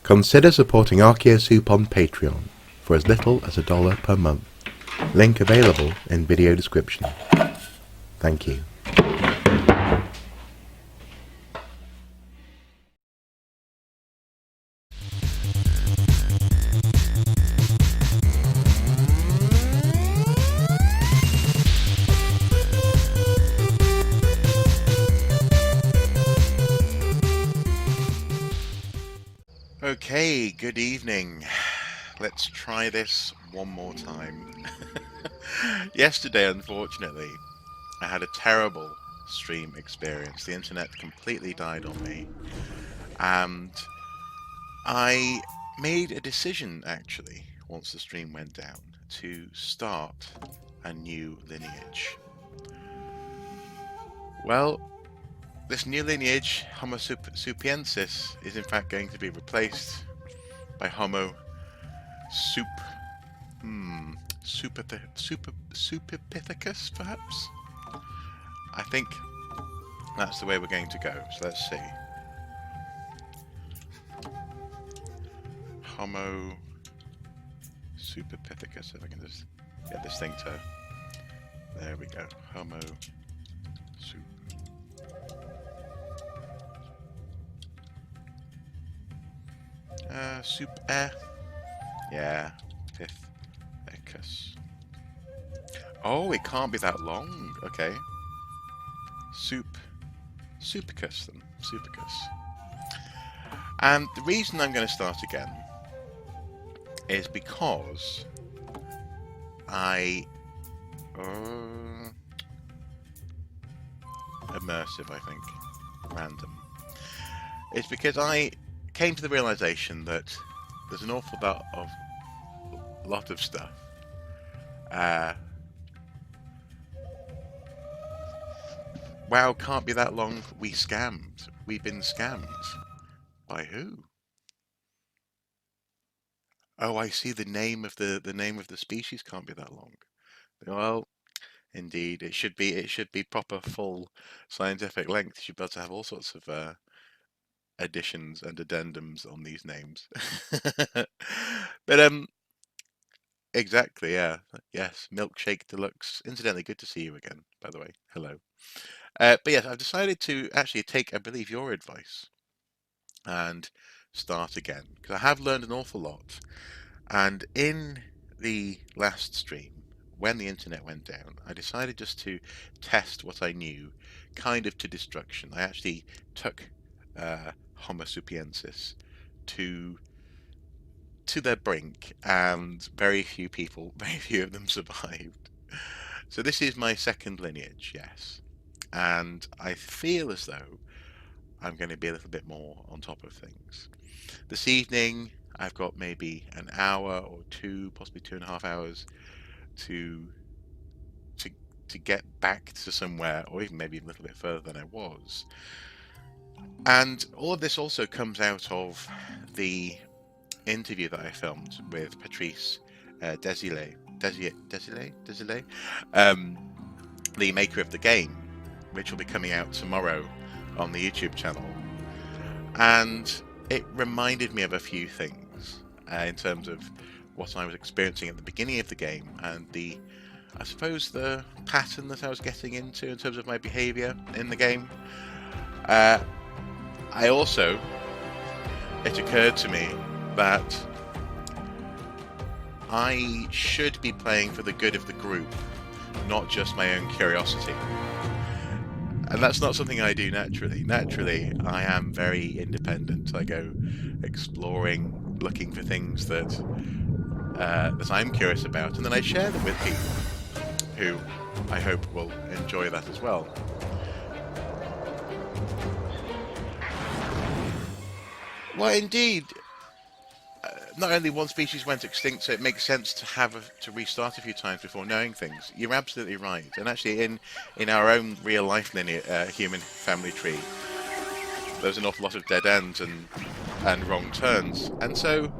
Consider supporting Archaeosoup on Patreon for as little as $1 per month. Link available in video description. Thank you. Okay, good evening. Let's try this one more time. Yesterday, unfortunately, I had a terrible stream experience. The internet completely died on me. And I made a decision, actually, once the stream went down, to start a new lineage. Well, this new lineage, Homo sapiensis, is in fact going to be replaced by Homo Superpithecus, perhaps? I think that's the way we're going to go, so let's see. Homo Superpithecus, if I can just get this thing to... There we go. Homo Sup... Yeah, Pithecus. Oh, it can't be that long. Okay. Supercus then. Supercus. And the reason I'm going to start again is because immersive, I think. Random. It's because I came to the realization that there's an awful lot of stuff. Wow, can't be that long. We've been scammed. By who? Oh, I see. The name of the species can't be that long. Well, indeed, it should be proper full scientific length. You should be able to have all sorts of additions and addendums on these names. But exactly, yeah. Yes, Milkshake Deluxe. Incidentally, good to see you again, by the way. Hello. But yes, I've decided to actually take, I believe, your advice and start again, because I have learned an awful lot. And in the last stream, when the internet went down, I decided just to test what I knew, kind of to destruction. I actually took Homo sapiensis to their brink, and very few of them survived. So this is my second lineage, yes. And I feel as though I'm going to be a little bit more on top of things. This evening, I've got maybe an hour or two, possibly 2.5 hours to get back to somewhere, or even maybe a little bit further than I was. And all of this also comes out of the interview that I filmed with Patrice Desilets, the maker of the game, which will be coming out tomorrow on the YouTube channel. And it reminded me of a few things in terms of what I was experiencing at the beginning of the game, and I suppose the pattern that I was getting into in terms of my behavior in the game. It occurred to me that I should be playing for the good of the group, not just my own curiosity. And that's not something I do naturally. Naturally, I am very independent. I go exploring, looking for things that I'm curious about, and then I share them with people who I hope will enjoy that as well. Well, indeed, not only one species went extinct, so it makes sense to restart a few times before knowing things. You're absolutely right. And actually, in our own real life human family tree, there's an awful lot of dead ends and wrong turns. And so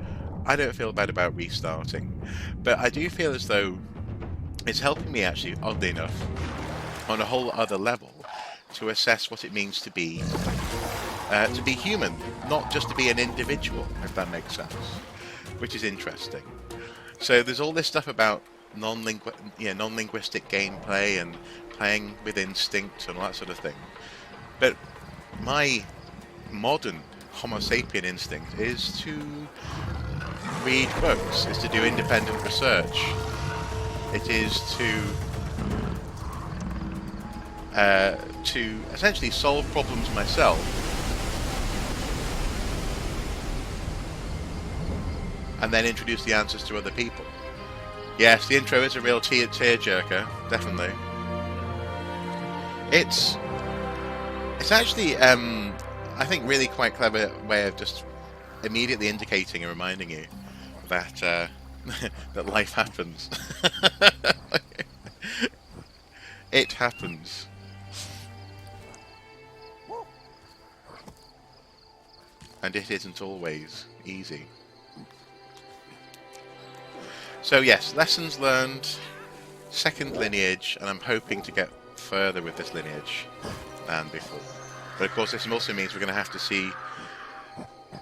I don't feel bad about restarting, but I do feel as though it's helping me, actually, oddly enough, on a whole other level, to assess what it means to be to be human, not just to be an individual, if that makes sense, which is interesting. So there's all this stuff about non-linguistic gameplay and playing with instinct and all that sort of thing. But my modern Homo sapien instinct is to read books, is to do independent research. It is to essentially solve problems myself and then introduce the answers to other people. Yes, the intro is a real tearjerker, definitely. It's actually, I think, really quite clever way of just immediately indicating and reminding you that that life happens. It happens. And it isn't always easy. So yes, lessons learned, second lineage, and I'm hoping to get further with this lineage than before. But of course this also means we're going to have to see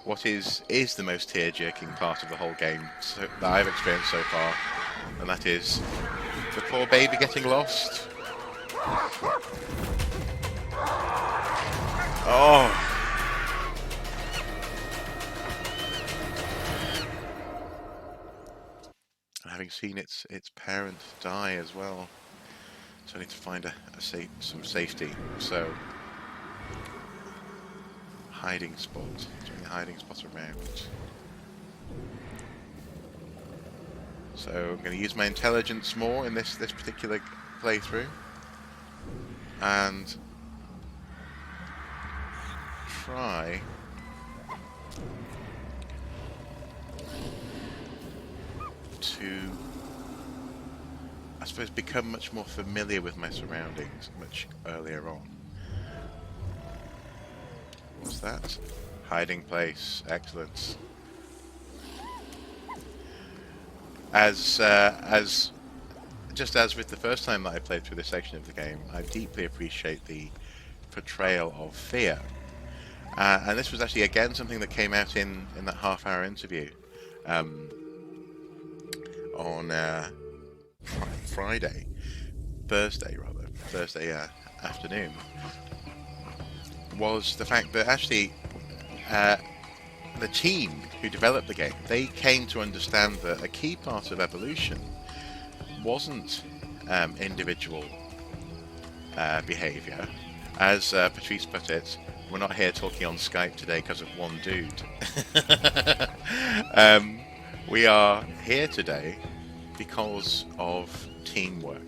what is the most tear-jerking part of the whole game that I've experienced so far, and that is the poor baby getting lost. Oh! Having seen its parent die as well, so I need to find some safety. So hiding spot, doing a hiding spot around. So I'm going to use my intelligence more in this particular playthrough, and try to, I suppose, become much more familiar with my surroundings much earlier on. What's that? Hiding place. Excellent. As just as with the first time that I played through this section of the game, I deeply appreciate the portrayal of fear. And this was actually again something that came out in that half-hour interview on Thursday afternoon, was the fact that actually the team who developed the game, they came to understand that a key part of evolution wasn't individual behaviour. As Patrice put it, we're not here talking on Skype today because of one dude. We are here today because of teamwork.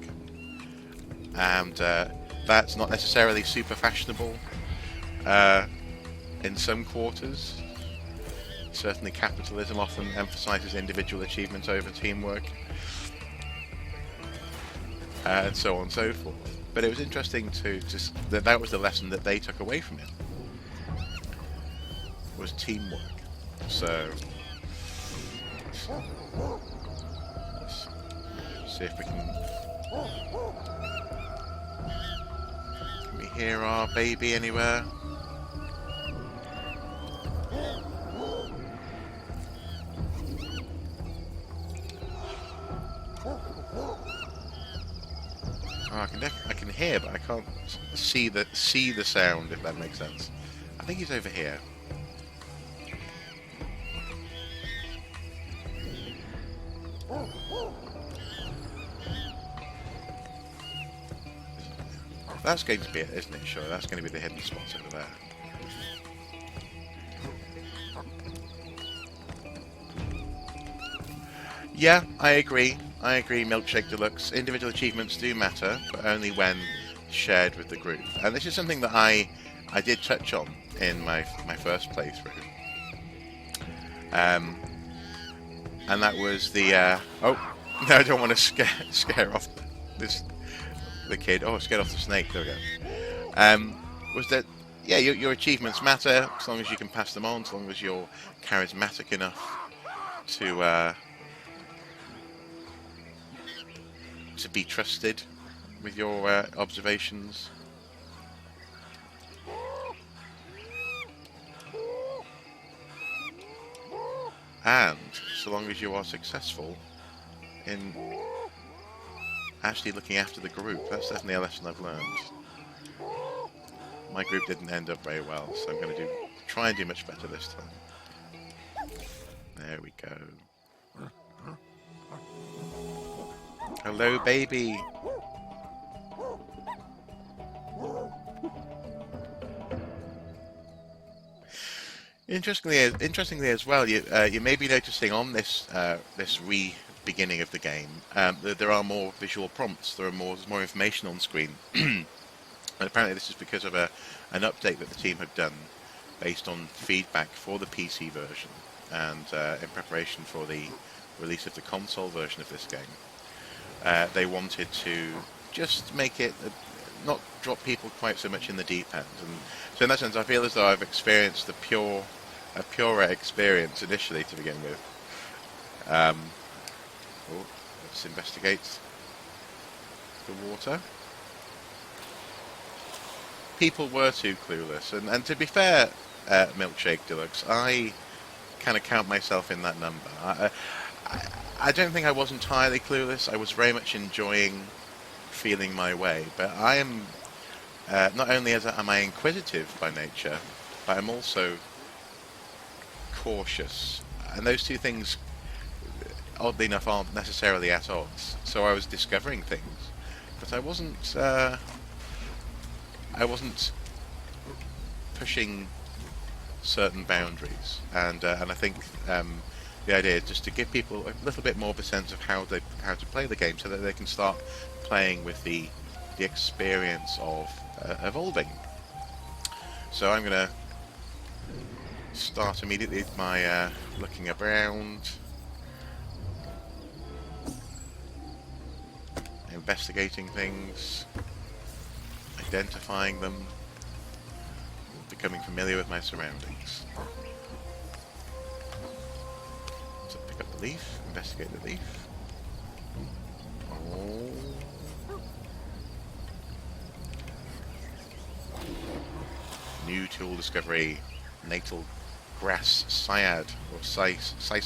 And that's not necessarily super fashionable in some quarters. Certainly capitalism often emphasises individual achievement over teamwork, and so on and so forth. But it was interesting that was the lesson that they took away from it, was teamwork. So let's see if we can we hear our baby anywhere? Oh, I can hear, but I can't see the sound, if that makes sense. I think he's over here. That's going to be it, isn't it? Sure, that's going to be the hidden spot over there. Yeah, I agree. Milkshake Deluxe. Individual achievements do matter, but only when shared with the group. And this is something that I did touch on in my first playthrough. And that was the oh no, I don't want to scare off the kid. Oh, scared off the snake. There we go. Was that, yeah, your achievements matter as long as you can pass them on, as long as you're charismatic enough to be trusted with your observations. and so long as you are successful in actually looking after the group. That's definitely a lesson I've learned. My group didn't end up very well, so I'm going to try and do much better this time. There we go. Hello, baby. Interestingly as well, you may be noticing on this beginning of the game that there are more visual prompts. There's more information on screen, and apparently this is because of an update that the team had done based on feedback for the PC version and in preparation for the release of the console version of this game. They wanted to just make it not drop people quite so much in the deep end, and so in that sense I feel as though I've experienced a purer experience initially to begin with. Let's investigate the water. People were too clueless, and to be fair, Milkshake Deluxe, I kind of count myself in that number. I don't think I was entirely clueless. I was very much enjoying feeling my way, but I am not only am I inquisitive by nature, but I'm also cautious, and those two things, oddly enough, aren't necessarily at odds. So I was discovering things, but I wasn't pushing certain boundaries, and I think the idea is just to give people a little bit more of a sense of how to play the game, so that they can start playing with the experience of evolving. So I'm going to start immediately with my looking around, investigating things, identifying them, becoming familiar with my surroundings. So pick up the leaf, investigate the leaf. Oh. New tool discovery, natal grass cyad, or cycad.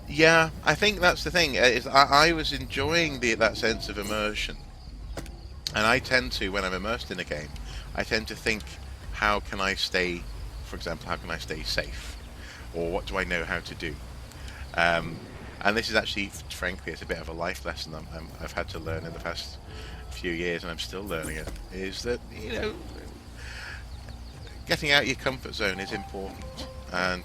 Yeah, I think that's the thing. Is I was enjoying that sense of immersion, and I tend to, when I'm immersed in a game, I tend to think, how can I stay, for example, how can I stay safe, or what do I know how to do? And this is actually, frankly, it's a bit of a life lesson I've had to learn in the past few years, and I'm still learning it. Is that, getting out of your comfort zone is important, and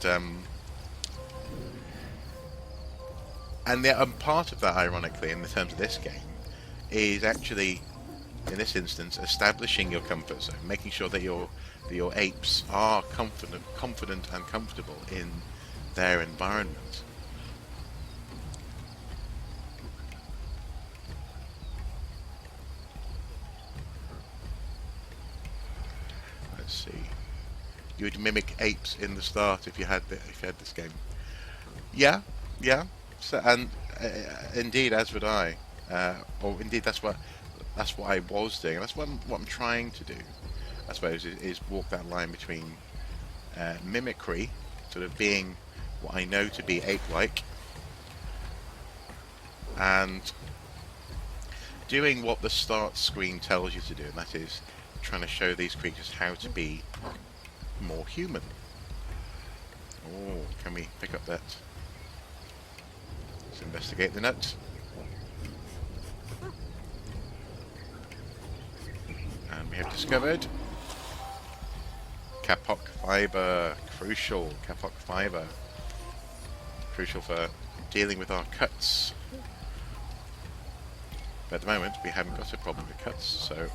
part of that, ironically, in the terms of this game, is actually, in this instance, establishing your comfort zone, making sure that your apes are confident and comfortable in their environment. Let's see. You would mimic apes in the start if you had this game. Yeah. So, and indeed, as would I. Or indeed, that's what I was doing. That's what I'm trying to do, I suppose, is walk that line between mimicry, sort of being what I know to be ape-like, and doing what the start screen tells you to do, and that is trying to show these creatures how to be more human. Oh, can we pick up that? Let's investigate the nut. And we have discovered kapok fibre. Crucial kapok fibre. Crucial for dealing with our cuts. But at the moment we haven't got a problem with cuts, so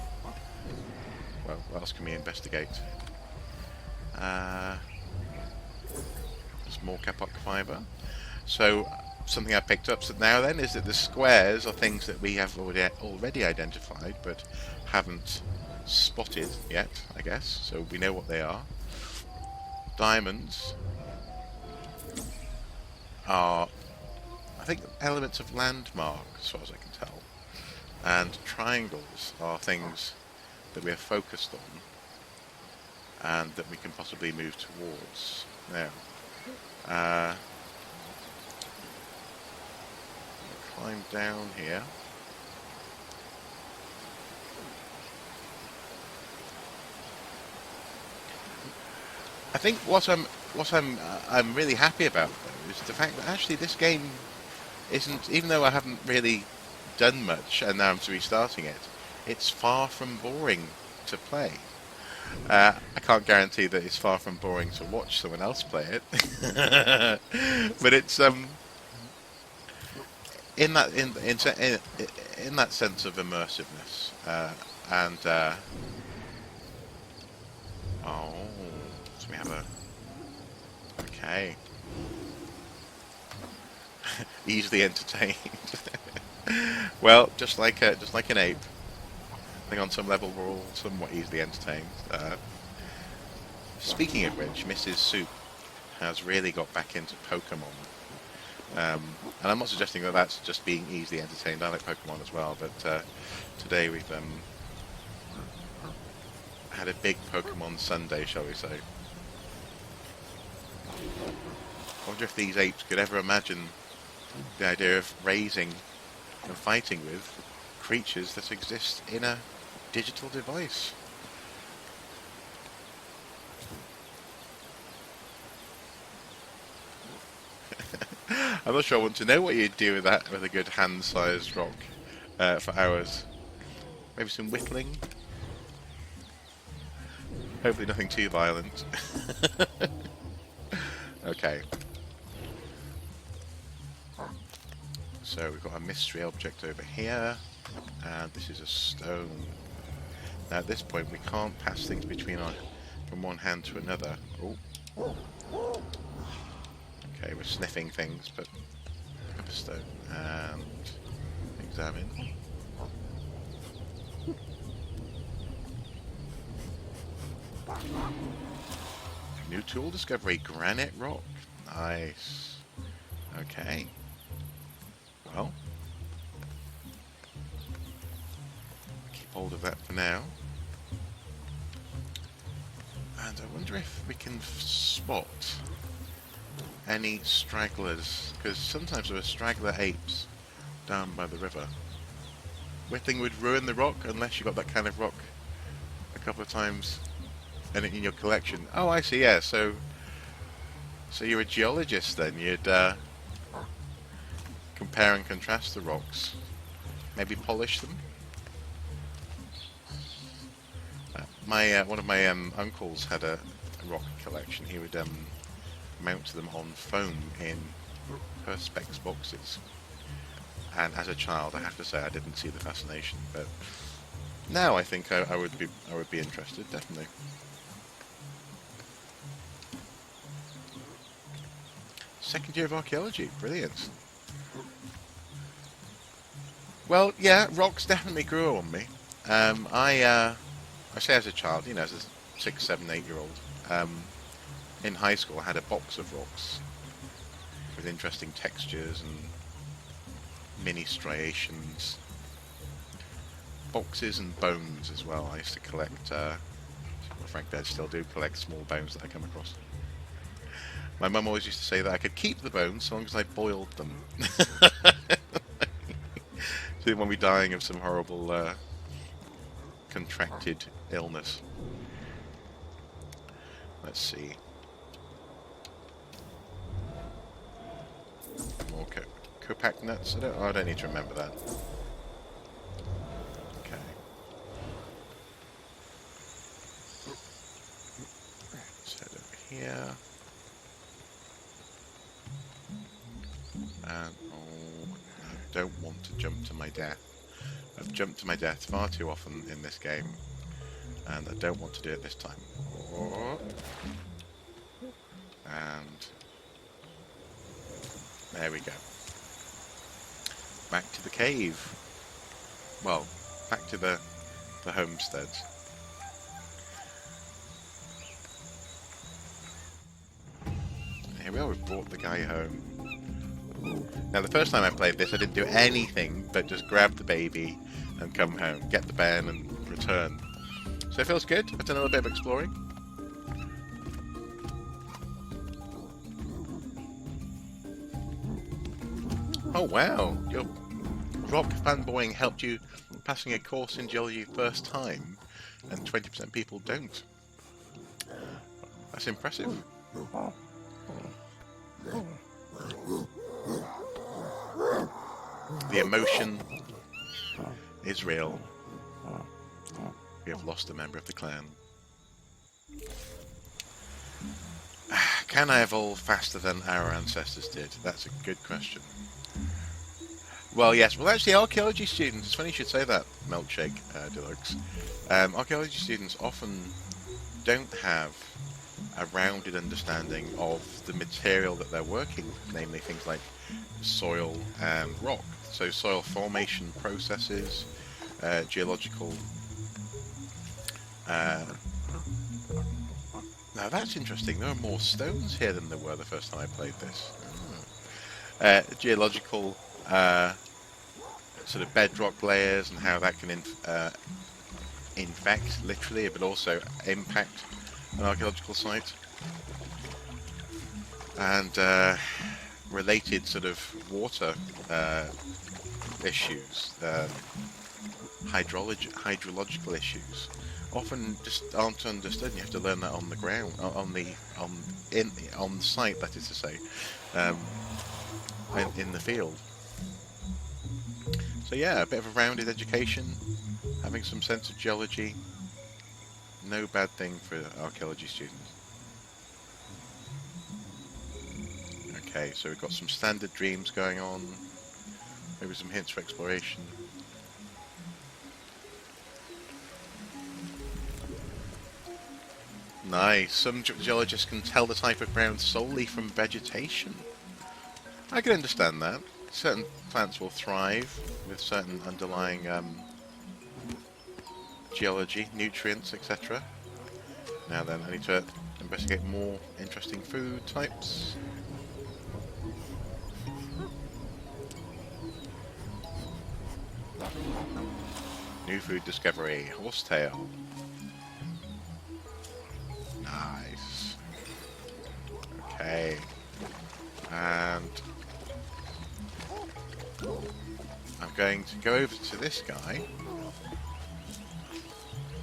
well, what else can we investigate? There's more kapok fibre. So something I picked up now then is that the squares are things that we have already identified but haven't spotted yet, I guess, so we know what they are. Diamonds are, I think, elements of landmark, as far as I can tell. and triangles are things that we are focused on and that we can possibly move towards. Now, climb down here. I think what I'm really happy about though is the fact that actually this game isn't, even though I haven't really done much and now I'm restarting it, it's far from boring to play. I can't guarantee that it's far from boring to watch someone else play it, but it's in that sense of immersiveness and oh, so we have a okay. Easily entertained. Well, just like an ape. I think on some level we're all somewhat easily entertained. Speaking of which, Mrs. Soup has really got back into Pokemon. And I'm not suggesting that that's just being easily entertained. I like Pokemon as well, but today we've had a big Pokemon Sunday, shall we say. I wonder if these apes could ever imagine the idea of raising and fighting with creatures that exist in a digital device. I'm not sure I want to know what you'd do with that, with a good hand-sized rock for hours. Maybe some whittling? Hopefully nothing too violent. Okay. So we've got a mystery object over here, and this is a stone. Now at this point we can't pass things from one hand to another. Oh. Okay, we're sniffing things, but a stone and examine. New tool discovery, granite rock. Nice. Okay. Well, keep hold of that for now. And I wonder if we can spot any stragglers, because sometimes there are straggler apes down by the river. Whittling would ruin the rock unless you got that kind of rock a couple of times in your collection. Oh, I see. Yeah. So you're a geologist then. You'd compare and contrast the rocks, maybe polish them. One of my uncles had a rock collection. He would mount them on foam in perspex boxes, and as a child I have to say I didn't see the fascination, but now I think I would be interested, definitely. Second year of archaeology, brilliant. Well, yeah, rocks definitely grew on me. I say as a child, as a 6, 7, 8-year-old. In high school, I had a box of rocks with interesting textures and mini striations. Boxes and bones as well. I used to collect, well, frankly, I still do collect small bones that I come across. My mum always used to say that I could keep the bones so long as I boiled them. She didn't want me dying of some horrible contracted illness. Let's see. More Copac nuts? I don't need to remember that. Okay. Let's head over here. And oh, I don't want to jump to my death. I've jumped to my death far too often in this game, and I don't want to do it this time. Oh. And there we go. Back to the cave. Well, back to the homestead. Here we are, we've brought the guy home. Now the first time I played this I didn't do anything but just grab the baby, and come home, get the Ben and return. So it feels good. I've done a little bit of exploring. Oh wow, your rock fanboying helped you passing a course in geology first time, and 20% people don't. That's impressive. The emotion is real. We have lost a member of the clan. Can I evolve faster than our ancestors did? That's a good question. Well, yes. Well, actually, archaeology students, it's funny you should say that, Milkshake Deluxe. Archaeology students often don't have a rounded understanding of the material that they're working with, namely things like soil and rock. So soil formation processes, geological... now that's interesting. There are more stones here than there were the first time I played this. Geological sort of bedrock layers and how that can infect, literally, but also impact an archaeological site. And related sort of water issues, hydrological issues, often just aren't understood. You have to learn that on the ground, on the site, that is to say, in the field. So yeah, a bit of a rounded education, having some sense of geology, no bad thing for archaeology students. Okay, so we've got some standard dreams going on, maybe some hints for exploration. Nice. Some geologists can tell the type of ground solely from vegetation. I can understand that. Certain plants will thrive with certain underlying geology, nutrients, etc. Now then, I need to investigate more interesting food types. New food discovery, horsetail. Nice. Okay. And I'm going to go over to this guy,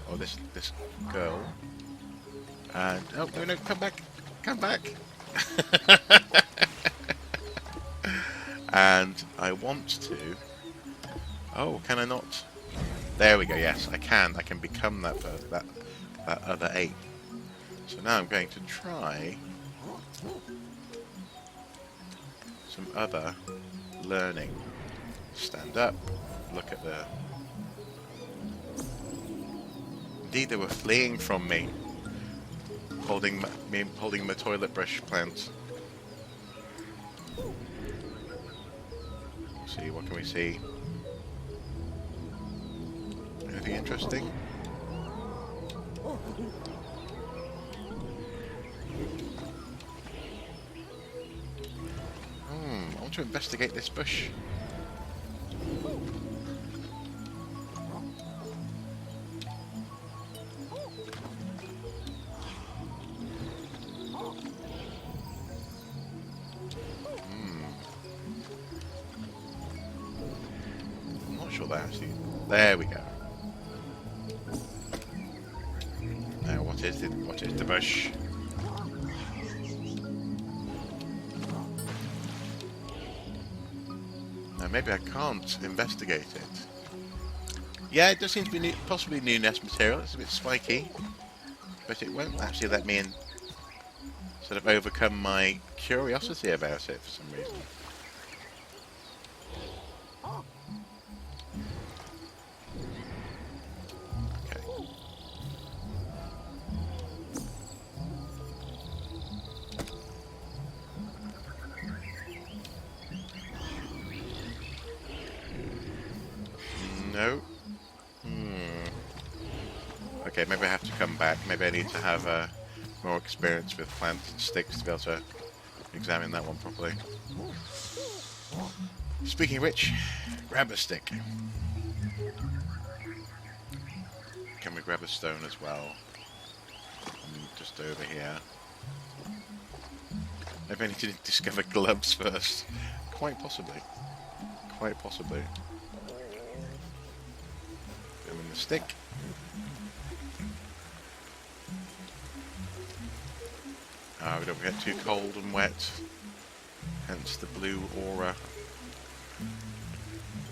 or this girl, and oh no, come back. And I want to. Oh, can I not? There we go. Yes, I can. I can become that other ape. So now I'm going to try some other learning. Stand up. Look at the... Indeed, they were fleeing from me, holding my toilet brush plant. Let's see, what can we see? Anything interesting? I want to investigate this bush. I'm not sure that actually... There we go. Now what is the bush? Now maybe I can't investigate it. Yeah, it does seem to be possibly new nest material. It's a bit spiky, but it won't actually let me in. Sort of overcome my curiosity about it for some reason. Okay. No. Okay, maybe I have to come back. Maybe I need to have more experience with plants and sticks to be able to examine that one properly. Speaking of which, grab a stick. Can we grab a stone as well? Just over here. Maybe I need to discover gloves first. Quite possibly. Quite possibly. Doing the stick. We don't get too cold and wet. Hence the blue aura.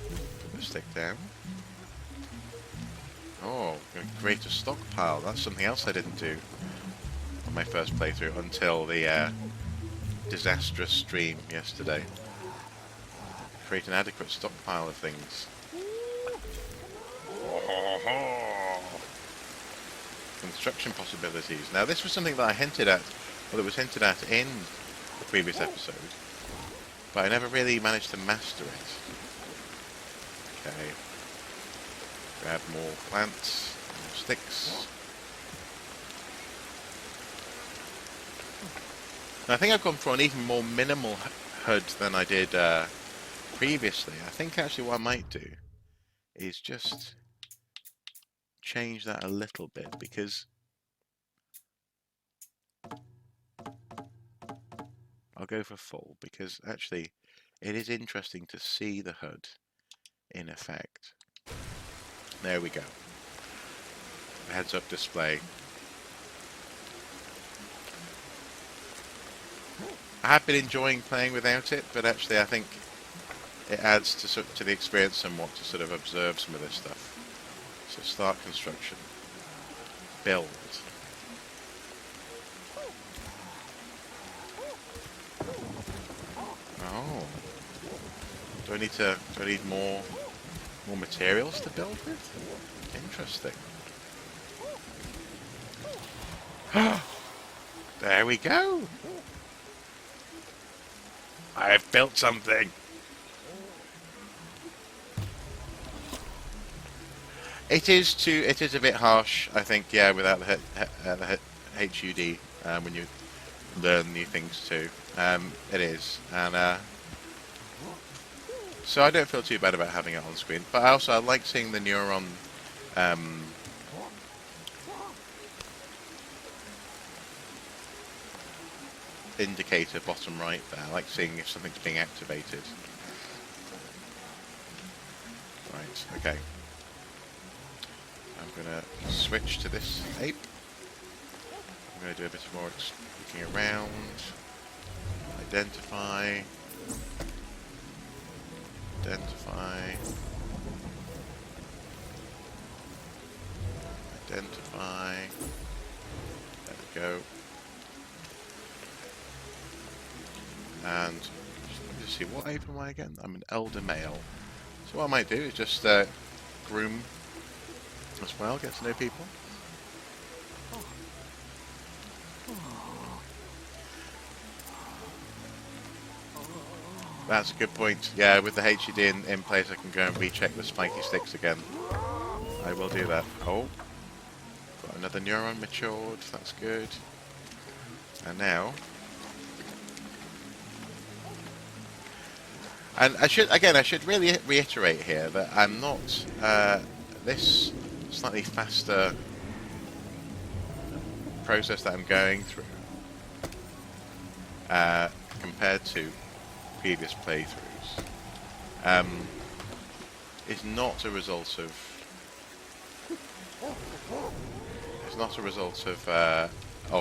Put the stick down. Oh, create a stockpile. That's something else I didn't do on my first playthrough until the disastrous stream yesterday. Create an adequate stockpile of things. Construction possibilities. Now this was something that I hinted at, well, it was hinted at in the previous episode, but I never really managed to master it. Okay. Grab more plants, more sticks. Now, I think I've gone for an even more minimal HUD than I did previously. I think actually what I might do is just change that a little bit, because I'll go for full, because actually it is interesting to see the HUD in effect. There we go. The heads-up display. I have been enjoying playing without it, but actually I think it adds to the experience somewhat to sort of observe some of this stuff. So start construction. Build. Oh. Do I need more materials to build with? Interesting. There we go. I have built something. It is a bit harsh, I think, yeah, without the HUD when you learn new things too. It is, and so I don't feel too bad about having it on screen. But I like seeing the neuron indicator bottom right there. I like seeing if something's being activated. Right, okay. I'm going to switch to this ape. I'm going to do a bit more looking around. Identify. Identify. Identify. There we go. And let me just see, what ape am I again? I'm an elder male. So what I might do is just groom as well, get to know people. That's a good point. Yeah, with the HUD in place, I can go and recheck the spiky sticks again. I will do that. Oh, got another neuron matured. That's good. And now, and I should really reiterate here that I'm not this slightly faster process that I'm going through compared to previous playthroughs is not a result of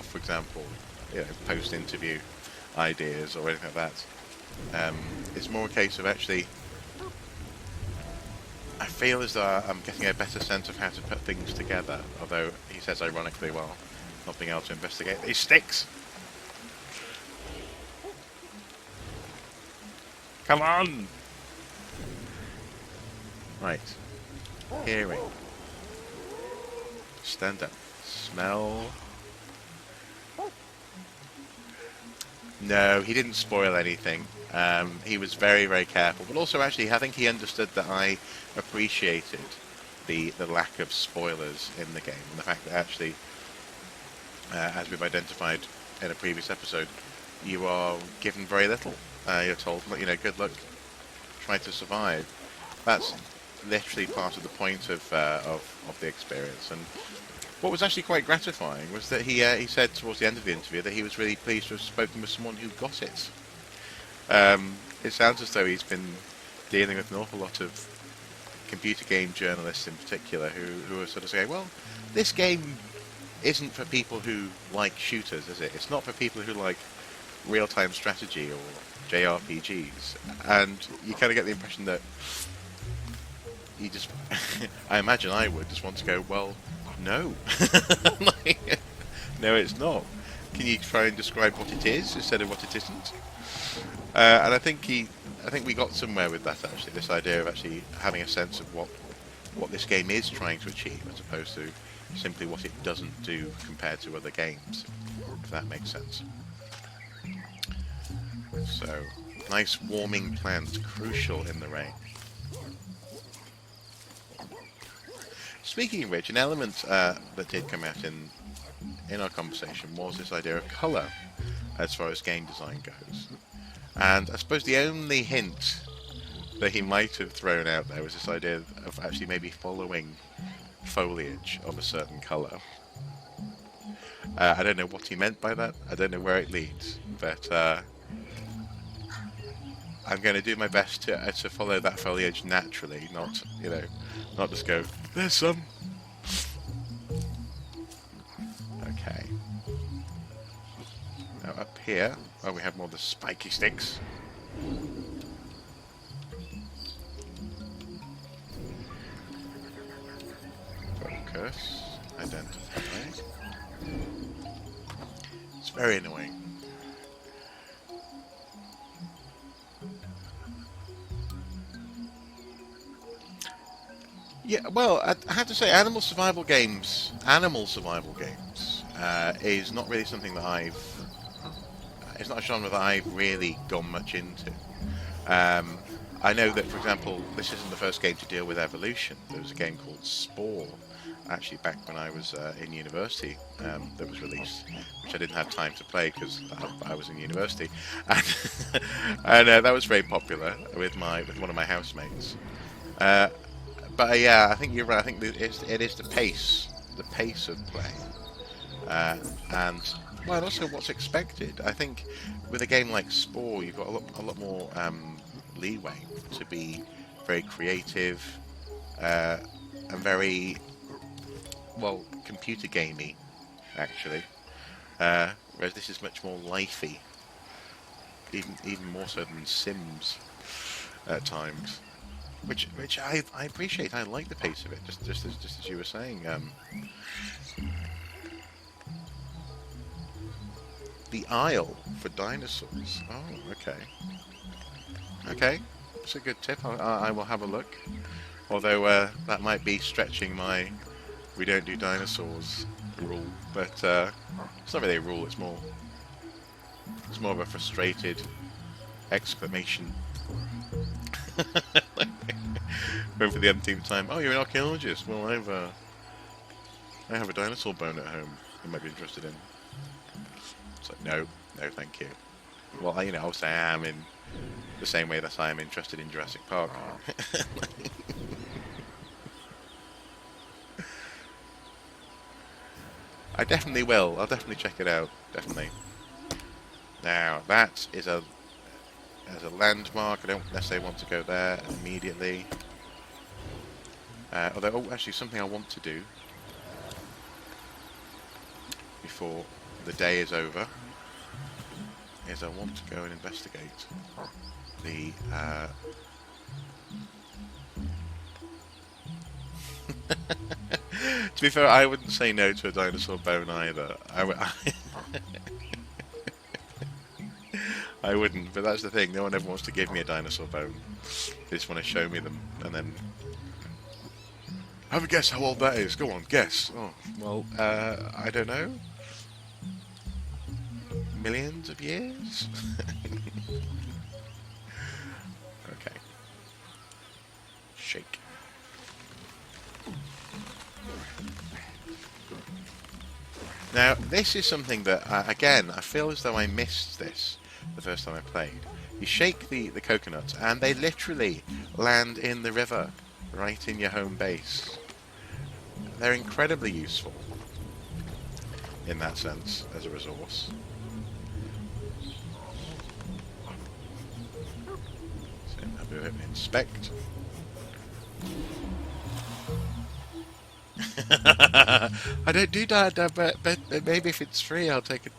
for example, you know, post-interview ideas or anything like that. It's more a case of actually I feel as though I'm getting a better sense of how to put things together, although he says ironically, well, not being able to investigate these sticks. Come on! Right. Hearing. Stand up. Smell. No, he didn't spoil anything. He was very, very careful. But also, actually, I think he understood that I appreciated the lack of spoilers in the game. And the fact that actually, as we've identified in a previous episode, you are given very little. You're told, you know, good luck, try to survive. That's literally part of the point of the experience. And what was actually quite gratifying was that he said towards the end of the interview that he was really pleased to have spoken with someone who got it. It sounds as though he's been dealing with an awful lot of computer game journalists in particular who are sort of saying, well, this game isn't for people who like shooters, is it? It's not for people who like real-time strategy or JRPGs. And you kind of get the impression that you just, I imagine I would just want to go, well, no. Like, no, it's not. Can you try and describe what it is instead of what it isn't? And I think we got somewhere with that, actually, this idea of actually having a sense of what this game is trying to achieve, as opposed to simply what it doesn't do compared to other games, if that makes sense. So, nice warming plant, crucial in the rain. Speaking of which, an element that did come out in our conversation was this idea of colour as far as game design goes. And I suppose the only hint that he might have thrown out there was this idea of actually maybe following foliage of a certain colour. I don't know what he meant by that. I don't know where it leads, but I'm going to do my best to follow that foliage naturally, not just go, there's some. Okay. Now up here, we have more of the spiky sticks. Focus. Identify. It's very annoying. Yeah, well, I have to say, animal survival games is not really something that it's not a genre that I've really gone much into. I know that, for example, this isn't the first game to deal with evolution. There was a game called Spore, actually back when I was in university, that was released, which I didn't have time to play because I was in university, and that was very popular with one of my housemates. But yeah, I think you're right. I think it is the pace of play, and well, also what's expected. I think with a game like Spore, you've got a lot more leeway to be very creative and very well computer gamey, actually. Whereas this is much more lifey, even more so than Sims at times. Which I appreciate. I like the pace of it, just as you were saying. The aisle for dinosaurs. Oh, okay. Okay, that's a good tip. I will have a look. Although that might be stretching my "we don't do dinosaurs" rule, but it's not really a rule. It's more of a frustrated exclamation. Going for the umpteenth time. Oh, you're an archaeologist. Well, I have a dinosaur bone at home. You might be interested in. It's like, no, thank you. Well, I'll say I am in the same way that I am interested in Jurassic Park. I definitely will. I'll definitely check it out. Definitely. Now, that is a landmark. I don't necessarily want to go there immediately. Although, actually, something I want to do before the day is over is I want to go and investigate the to be fair, I wouldn't say no to a dinosaur bone either. I wouldn't, but that's the thing. No one ever wants to give me a dinosaur bone. They just want to show me them, and then have a guess how old that is. Go on, guess. Oh, well, I don't know. Millions of years? Okay. Shake. Now, this is something that, again, I feel as though I missed this the first time I played. You shake the coconuts, and they literally land in the river right in your home base. They're incredibly useful in that sense as a resource. So I'll do it. Inspect. I don't do that, but maybe if it's free, I'll take a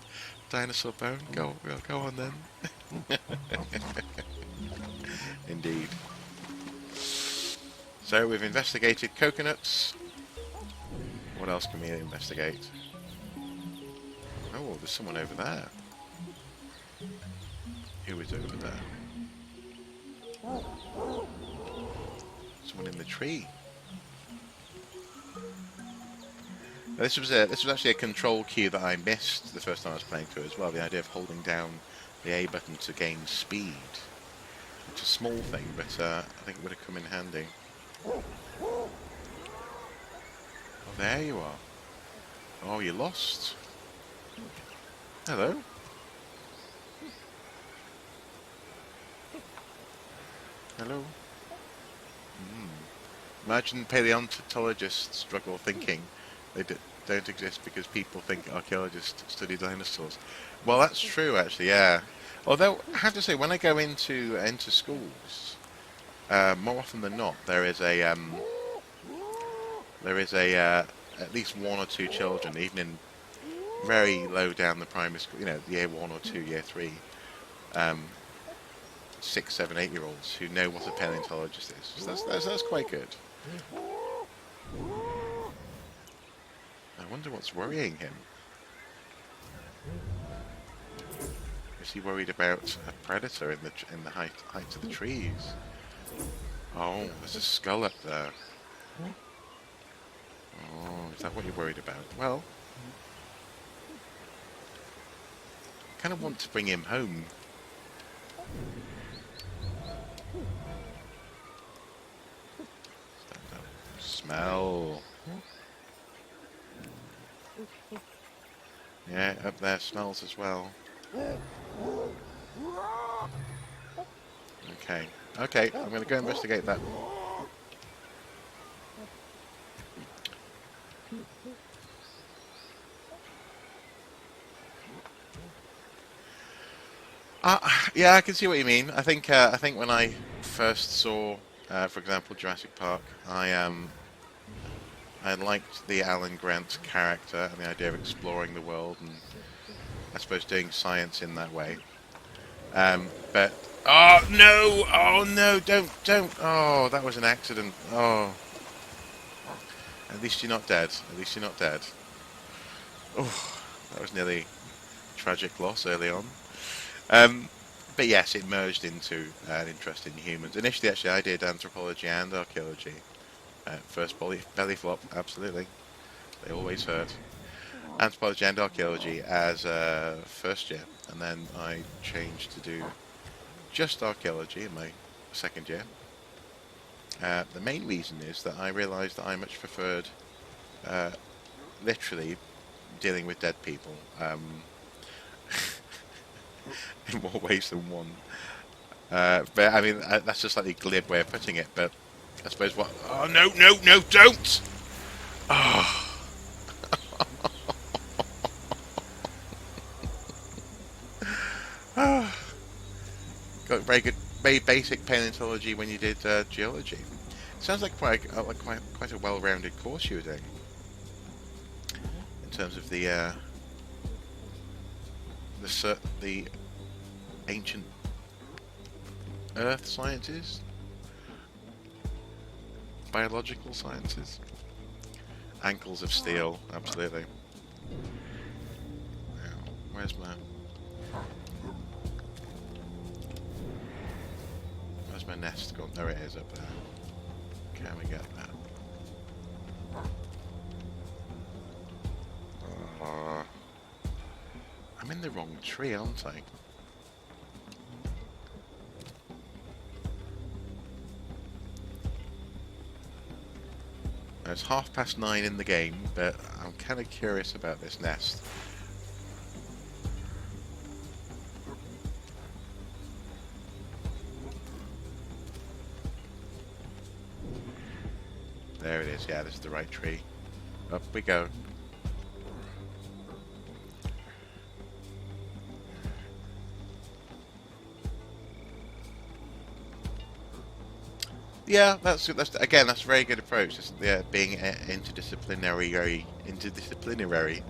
dinosaur bone. Go on then. Indeed. So we've investigated coconuts. What else can we investigate? Oh, there's someone over there. Who is over there? Someone in the tree. Now, this was actually a control cue that I missed the first time I was playing through as well. The idea of holding down the A button to gain speed. It's a small thing, but I think it would have come in handy. Oh, there you are. Oh, you're lost. Hello. Hello. Imagine paleontologists struggle thinking they don't exist because people think archaeologists study dinosaurs. Well, that's true, actually. Yeah. Although I have to say, when I go into schools, more often than not, there is a at least one or two children, even in very low down the primary school, you know, year 1 or 2, year 3, 6, 7, 8-year-olds who know what a paleontologist is. So that's quite good. I wonder what's worrying him. Is he worried about a predator in the height of the trees? Oh, there's a skull up there. Oh, is that what you're worried about? Well, I kind of want to bring him home. Smell. Yeah, up there smells as well. Okay, I'm going to go investigate that. Yeah, I can see what you mean. I think when I first saw, for example, Jurassic Park, I liked the Alan Grant character and the idea of exploring the world and I suppose doing science in that way. But oh no, don't! Oh, that was an accident. Oh, at least you're not dead. Oh, that was nearly a tragic loss early on. But yes, it merged into an interest in humans. Initially, actually, I did anthropology and archaeology. First belly flop, absolutely. They always hurt. Anthropology and archaeology as first year, and then I changed to do just archaeology in my second year. The main reason is that I realised that I much preferred literally dealing with dead people in more ways than one. But I mean, that's a slightly glib way of putting it, but I suppose what... Oh, no, don't! Oh. Got very basic paleontology when you did geology. Sounds like quite a well-rounded course you were doing in terms of the ancient earth sciences, biological sciences, ankles of steel, absolutely. Now, where's my nest gone? There it is up there. Can we get that? I'm in the wrong tree, aren't I? It's 9:30 in the game, but I'm kind of curious about this nest. There it is. Yeah, this is the right tree. Up we go. Yeah, that's again, that's a very good approach. Just, yeah, being interdisciplinary.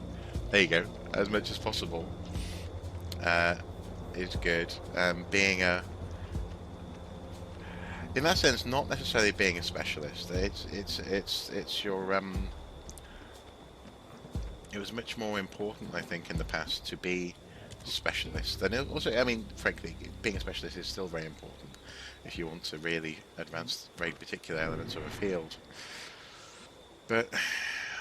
There you go. As much as possible is good. Being in that sense, not necessarily being a specialist. It's your It was much more important, I think, in the past to be specialist. And also, I mean, frankly, being a specialist is still very important if you want to really advance very particular elements of a field. But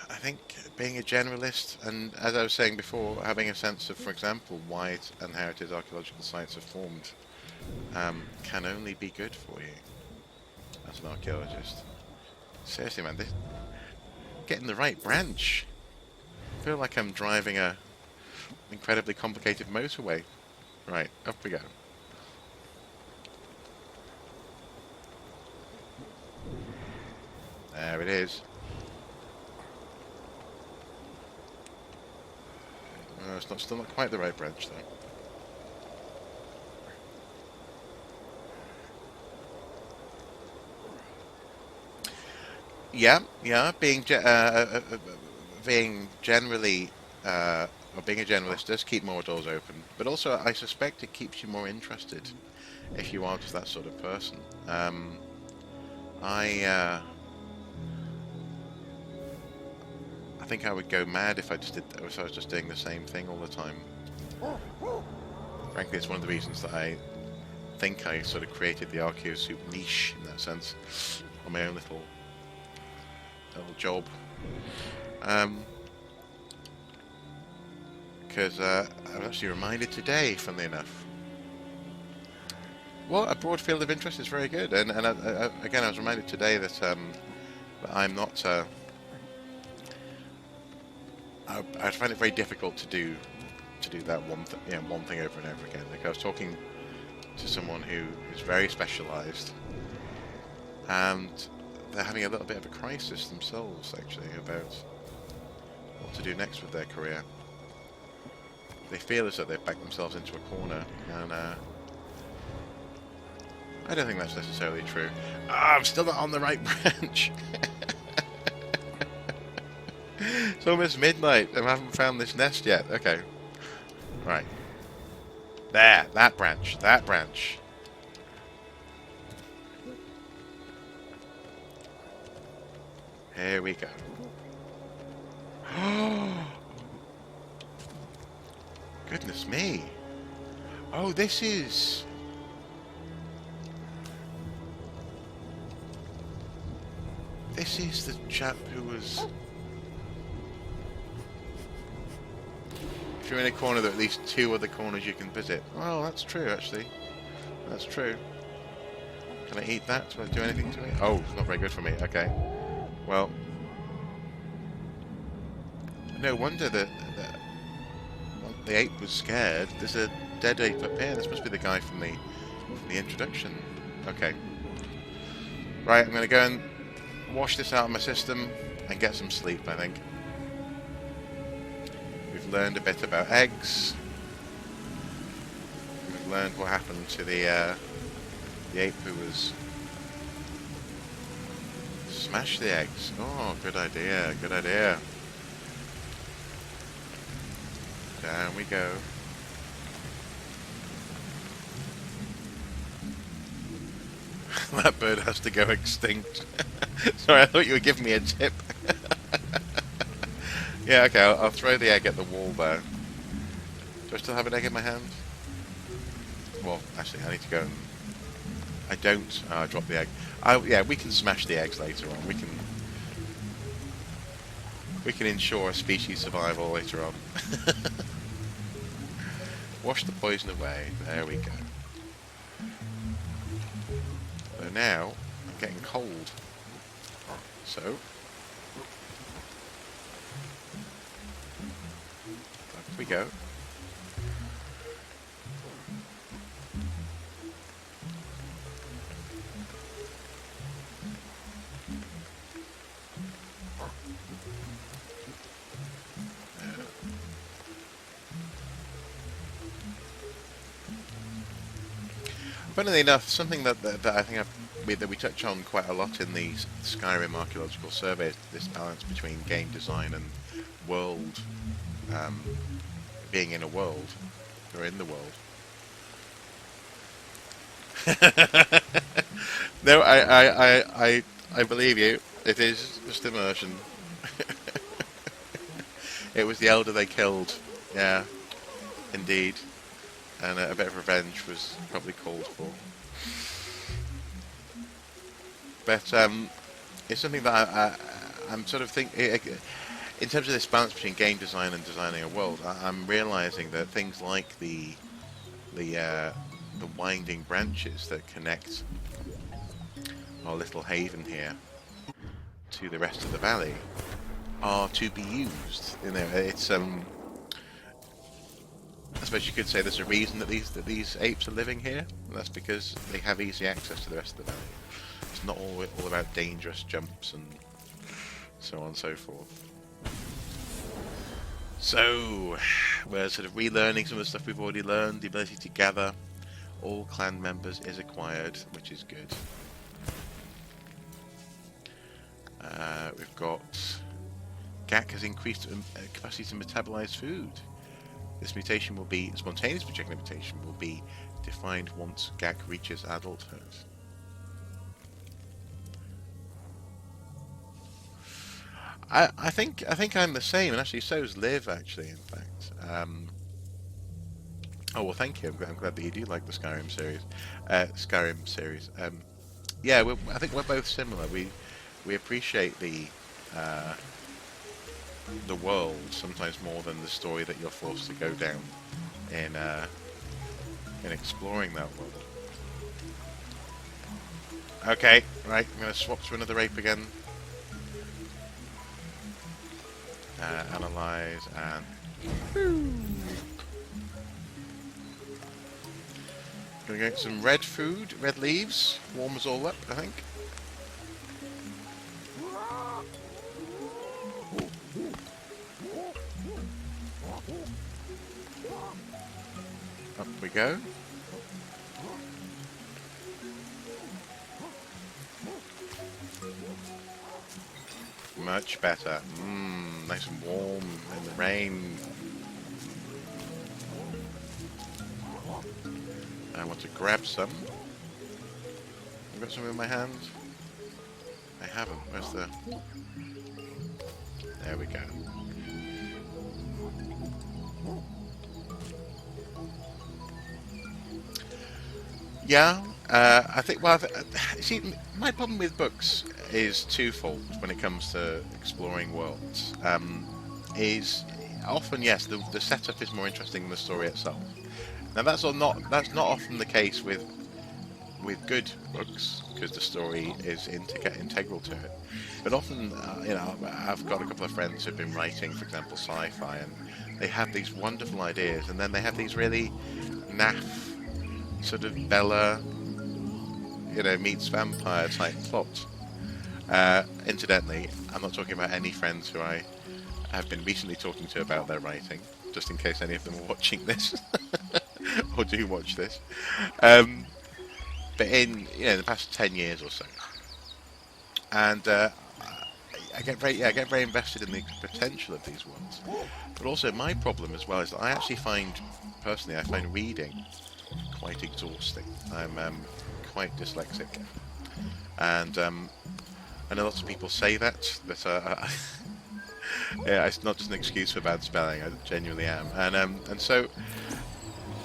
I think being a generalist, and as I was saying before, having a sense of, for example, why and how it is archaeological sites are formed, can only be good for you as an archaeologist. Seriously, man, getting the right branch. I feel like I'm driving a incredibly complicated motorway. Right, up we go. There it is. It's still not quite the right branch though. Yeah, being generally or being a generalist does keep more doors open, but also I suspect it keeps you more interested if you are just that sort of person. I think I would go mad if I was just doing the same thing all the time. Frankly, it's one of the reasons that I think I sort of created the Archaeosoup niche in that sense, on my own little job. Because I was actually reminded today, funnily enough. Well, a broad field of interest is very good, and again, I was reminded today that I'm not. I find it very difficult to do that one thing over and over again. Like I was talking to someone who is very specialised, and they're having a little bit of a crisis themselves, actually, about what to do next with their career. They feel as though they've backed themselves into a corner, and I don't think that's necessarily true. I'm still not on the right branch. It's almost midnight and I haven't found this nest yet. Okay. Right. There, that branch. Here we go. Goodness me. Oh, this is... This is the chap who was... If you're in a corner, there are at least 2 other corners you can visit. Oh, that's true, actually. That's true. Can I eat that? Do I do anything to it? Oh, it's not very good for me. Okay. Well... No wonder that the ape was scared. There's a dead ape up here. This must be the guy from the introduction. Okay. Right, I'm going to go and wash this out of my system and get some sleep, I think. We've learned a bit about eggs. We've learned what happened to the ape who was... Smash the eggs. Oh, good idea, good idea. Down we go. That bird has to go extinct. Sorry, I thought you were giving me a tip. Yeah, okay, I'll throw the egg at the wall there. Do I still have an egg in my hand? Well, actually, I need to go and... I don't. I dropped the egg. Yeah, we can smash the eggs later on. We can ensure a species survival later on. Wash the poison away. There we go. So now, I'm getting cold. So... Up we go. Funnily enough, something that I think that we touch on quite a lot in the Skyrim archaeological survey is this balance between game design and world, being in a world, or in the world. No, I believe you. It is just immersion. It was the elder they killed. Yeah, indeed. And a bit of revenge was probably called for. But it's something that I'm sort of thinking, in terms of this balance between game design and designing a world, I'm realizing that things like the winding branches that connect our little haven here to the rest of the valley are to be used. You know, it's I suppose you could say there's a reason that these apes are living here, and that's because they have easy access to the rest of the valley. It's not all about dangerous jumps and so on and so forth. So we're sort of relearning some of the stuff we've already learned. The ability to gather all clan members is acquired, which is good. We've got GAC has increased capacity to metabolize food. This mutation will be spontaneous projectile mutation will be defined once GAC reaches adulthood. I think I'm the same, and actually so is Liv. Actually, in fact. Oh well, thank you. I'm glad that you do like the Skyrim series. Yeah, I think we're both similar. We appreciate the world sometimes more than the story that you're forced to go down in exploring that world. Okay, right. I'm going to swap to another ape again. Analyze and. Gonna get some red food, red leaves. Warm us all up, I think. Up we go. Much better. Nice and warm in the rain. I want to grab some. I've got some in my hand. I haven't. Where's the... There we go. Yeah, I think, well, see, my problem with books is twofold when it comes to exploring worlds. Is often, yes, the setup is more interesting than the story itself. Now that's not often the case with good books, because the story is integral to it. But often, you know, I've got a couple of friends who've been writing, for example, sci-fi, and they have these wonderful ideas, and then they have these really naff sort of Bella, you know, meets vampire type plot. Incidentally, I'm not talking about any friends who I have been recently talking to about their writing, just in case any of them are watching this or do watch this. But in the past 10 years or so, and I get very invested in the potential of these worlds. But also my problem as well is that I actually find reading quite exhausting. I'm quite dyslexic, and I know lots of people say that yeah, it's not just an excuse for bad spelling. I genuinely am, and so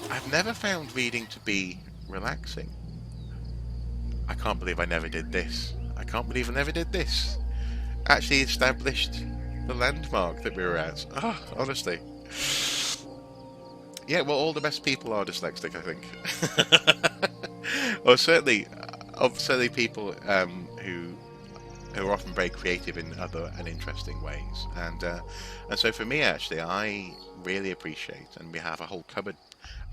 I've never found reading to be relaxing. I can't believe I never did this. I can't believe I never did this. Actually established the landmark that we were at. Oh, honestly. Yeah, well, all the best people are dyslexic, I think. Or certainly people who are often very creative in other and interesting ways. And so for me, actually, I really appreciate, and we have a whole cupboard.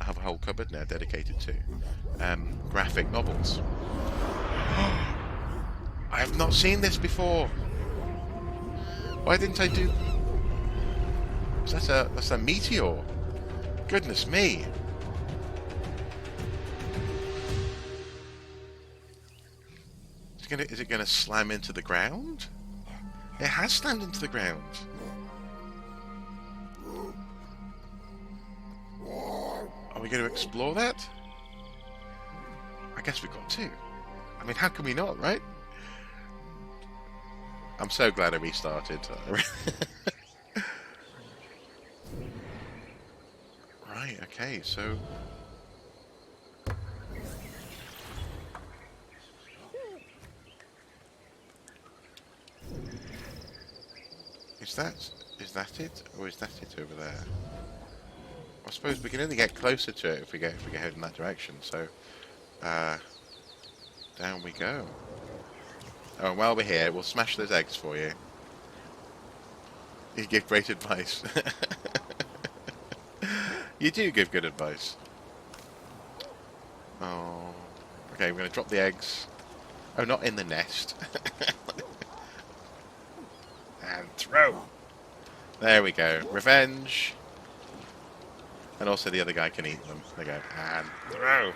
I have a whole cupboard now dedicated to graphic novels. I have not seen this before. Why didn't I do? That's a meteor. Goodness me. Is it gonna slam into the ground? It has slammed into the ground. Are we going to explore that? I guess we've got to. I mean, how can we not, right? I'm so glad I restarted. Right, okay, so... Is that it? Or is that it over there? I suppose we can only get closer to it if we go head in that direction, so... down we go. Oh, and while we're here, we'll smash those eggs for you. You give great advice. You do give good advice. Oh... Okay, we're going to drop the eggs. Oh, not in the nest. And throw! There we go. Revenge! And also the other guy can eat them. There we go. And throw!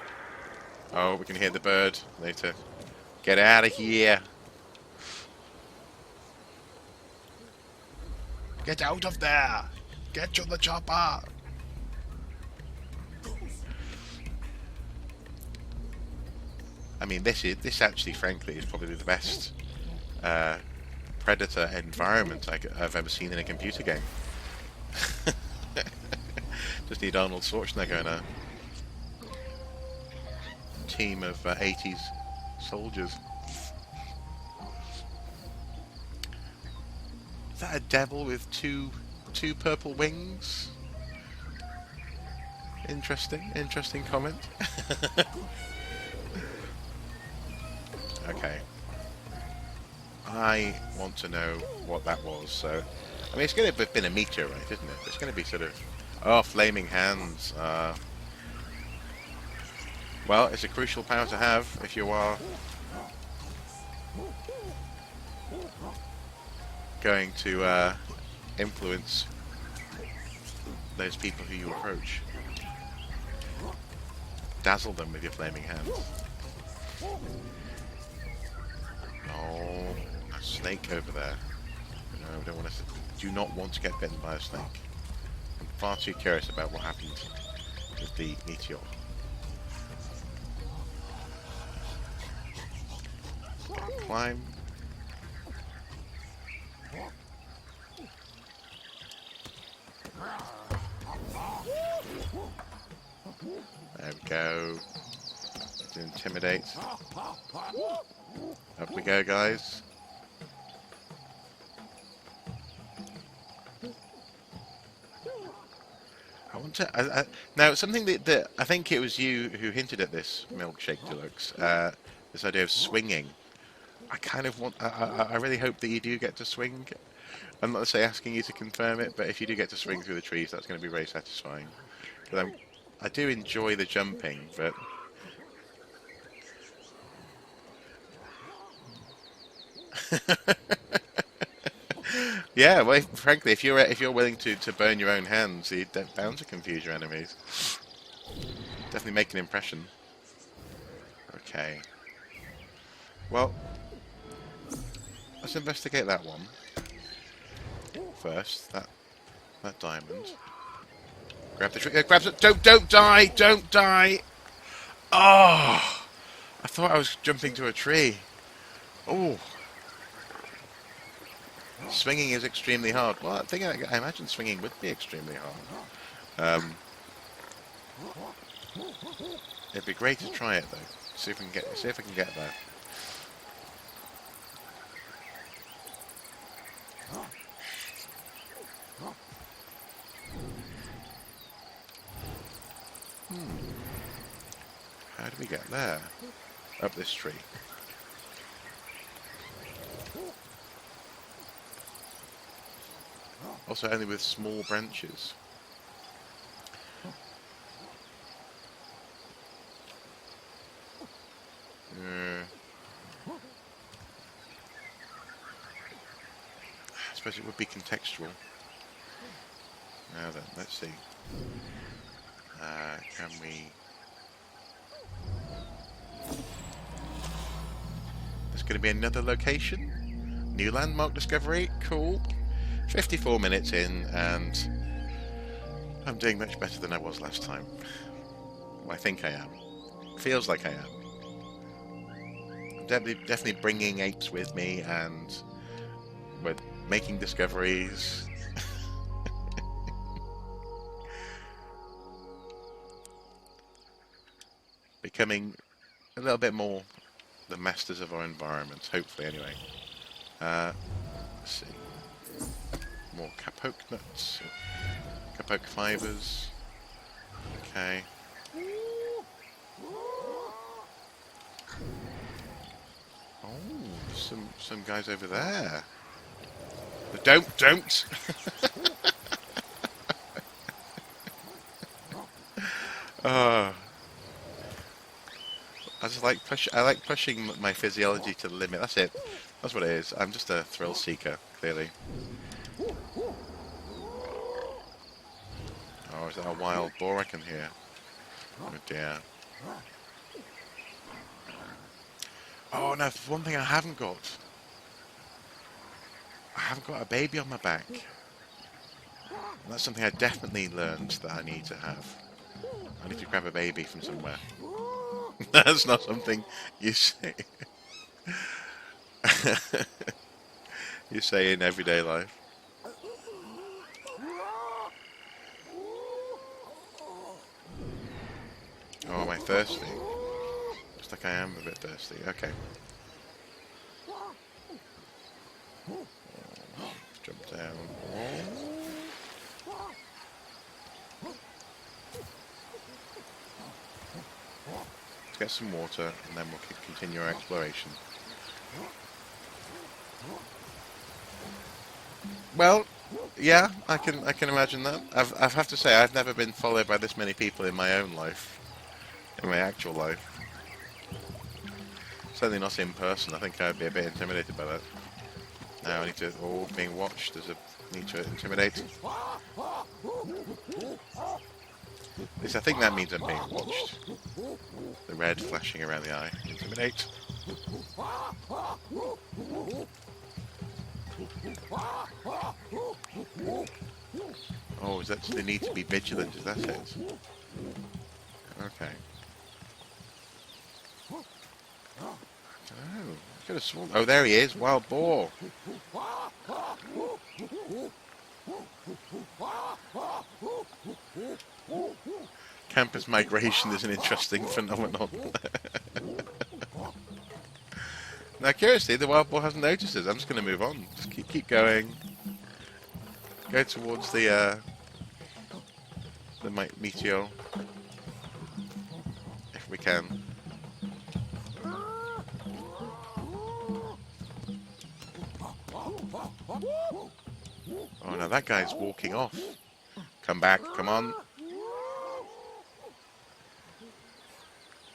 Oh, we can hear the bird later. Get out of here! Get out of there! Get to the chopper! I mean, this actually, frankly, is probably the best predator environment I've ever seen in a computer game. Just need Arnold Schwarzenegger and a team of 80s soldiers. Is that a devil with two purple wings? Interesting comment. Okay. I want to know what that was, so... I mean, it's going to have been a meteorite, isn't it? It's going to be sort of... Oh, flaming hands. Well, it's a crucial power to have if you are going to influence those people who you approach. Dazzle them with your flaming hands. Oh, a snake over there. No, we don't want to. Do not want to get bitten by a snake. I'm far too curious about what happened with the meteor. Okay, climb. There we go. To intimidate. Up we go, guys. I want to... now, something that I think it was you who hinted at this, Milkshake Deluxe, this idea of swinging. I kind of want... I really hope that you do get to swing. I'm not, say, asking you to confirm it, but if you do get to swing through the trees, that's going to be very satisfying. But I do enjoy the jumping, but... Yeah, well, frankly, if you're willing to burn your own hands, you're bound to confuse your enemies. Definitely make an impression. Okay. Well, let's investigate that one first. That diamond. Grab the tree. Grab it. Don't die! Don't die! Oh! I thought I was jumping to a tree. Oh. Swinging is extremely hard. Well, I imagine swinging would be extremely hard. It'd be great to try it though. See if I can get there. How do we get there? Up this tree. Also only with small branches. I suppose it would be contextual. Now then, let's see. Can we... going to be another location. New landmark discovery. Cool. 54 minutes in, and I'm doing much better than I was last time. Well, I think I am. Feels like I am. I'm definitely bringing apes with me, and we're making discoveries. Becoming a little bit more the masters of our environment, hopefully, anyway. Let's see. More capoke nuts. Capoke fibers. Okay. Oh, some guys over there. But don't! Oh. I like pushing my physiology to the limit. That's it. That's what it is. I'm just a thrill seeker, clearly. Oh, is that a wild boar I can hear? Oh dear. Oh no, there's one thing I haven't got. I haven't got a baby on my back. And that's something I definitely learned that I need to have. I need to grab a baby from somewhere. That's not something you say. You say in everyday life. Oh, am I thirsty? Looks like I am a bit thirsty. Okay. Jump down. Let's get some water, and then we'll continue our exploration. Well, yeah, I can imagine that. I have to say I've never been followed by this many people in my own life, in my actual life. Certainly not in person. I think I'd be a bit intimidated by that. Now I need to. Oh, being watched. There's a need to intimidate. At least I think that means I'm being watched. The red flashing around the eye. Intimidate. Oh, is that they need to be vigilant? Is that it? Okay. Oh, could have sworn. Oh, there he is. Wild boar. Campus migration is an interesting phenomenon. Now, curiously, the wild boar hasn't noticed us. I'm just going to move on. Just keep going. Go towards the meteor, if we can. Oh no, that guy's walking off. Come back, come on.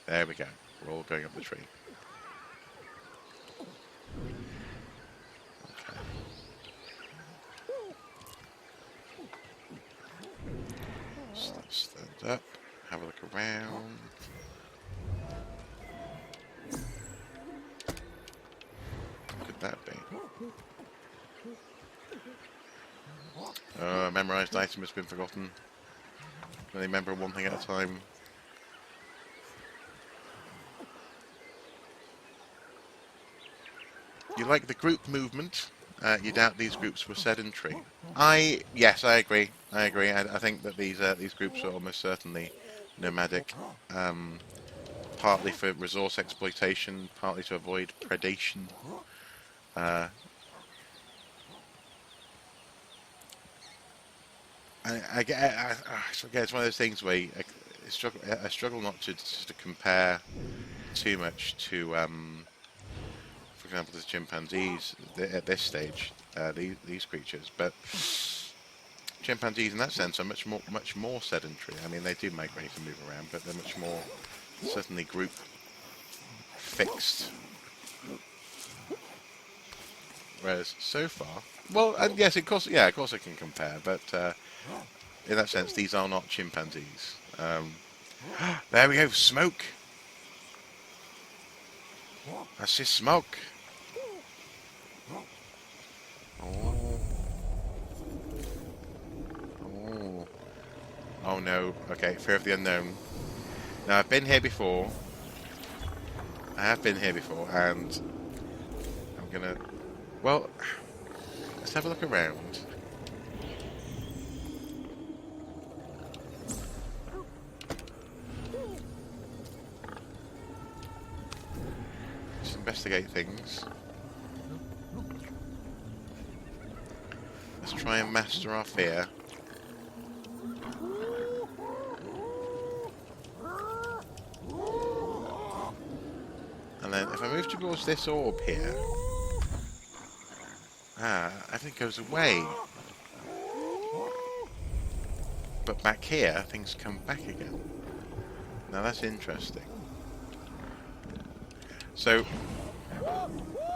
There we go. We're all going up the tree. Okay. Stand up, have a look around. What could that be? A memorized item has been forgotten. Only remember one thing at a time. You like the group movement? You doubt these groups were sedentary. Yes, I agree. I think that these groups are almost certainly nomadic, partly for resource exploitation, partly to avoid predation. I guess it's one of those things where I struggle not to compare too much to, for example, the chimpanzees at this stage, these creatures. But chimpanzees, in that sense, are much more sedentary. I mean, they do migrate and move around, but they're much more certainly group fixed. Whereas so far, well, yes, of course I can compare, but in that sense, these are not chimpanzees. There we go, smoke. I see smoke. Oh. Oh. Oh no. Okay, fear of the unknown. Now, I've been here before. I have been here before, and I'm gonna... Well, let's have a look around. Just investigate things. Let's try and master our fear. And then if I move towards this orb here... everything goes away. But back here, things come back again. Now that's interesting. So,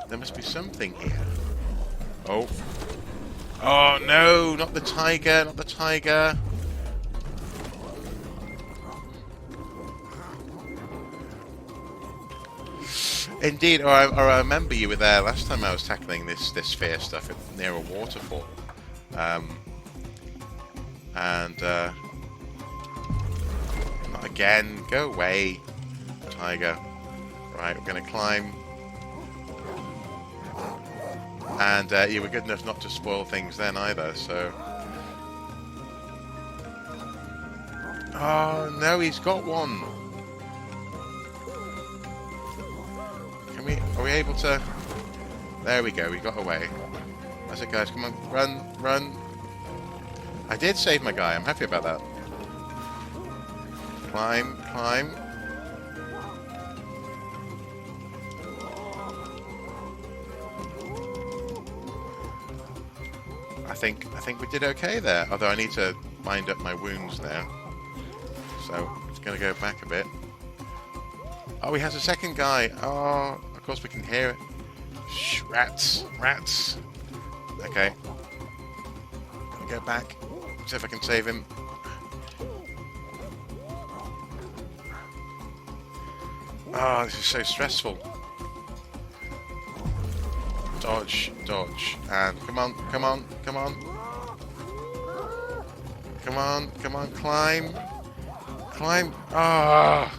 there must be something here. Oh. Oh no, not the tiger, not the tiger. Indeed, or I remember you were there last time I was tackling this fear stuff near a waterfall. Not again, go away, tiger. Right, we're going to climb. And you were good enough not to spoil things then either, so... Oh no, he's got one! Are we able to... There we go, we got away. That's it guys, come on, run, run! I did save my guy, I'm happy about that. Climb, climb. I think we did okay there, although I need to bind up my wounds now. So, it's going to go back a bit. Oh, he has a second guy. Oh, of course we can hear it. Shh, rats, rats. Okay. I'll go back, see if I can save him. Oh, this is so stressful. Dodge, dodge, and come on, come on, come on. Come on, come on, climb. Climb. Ah!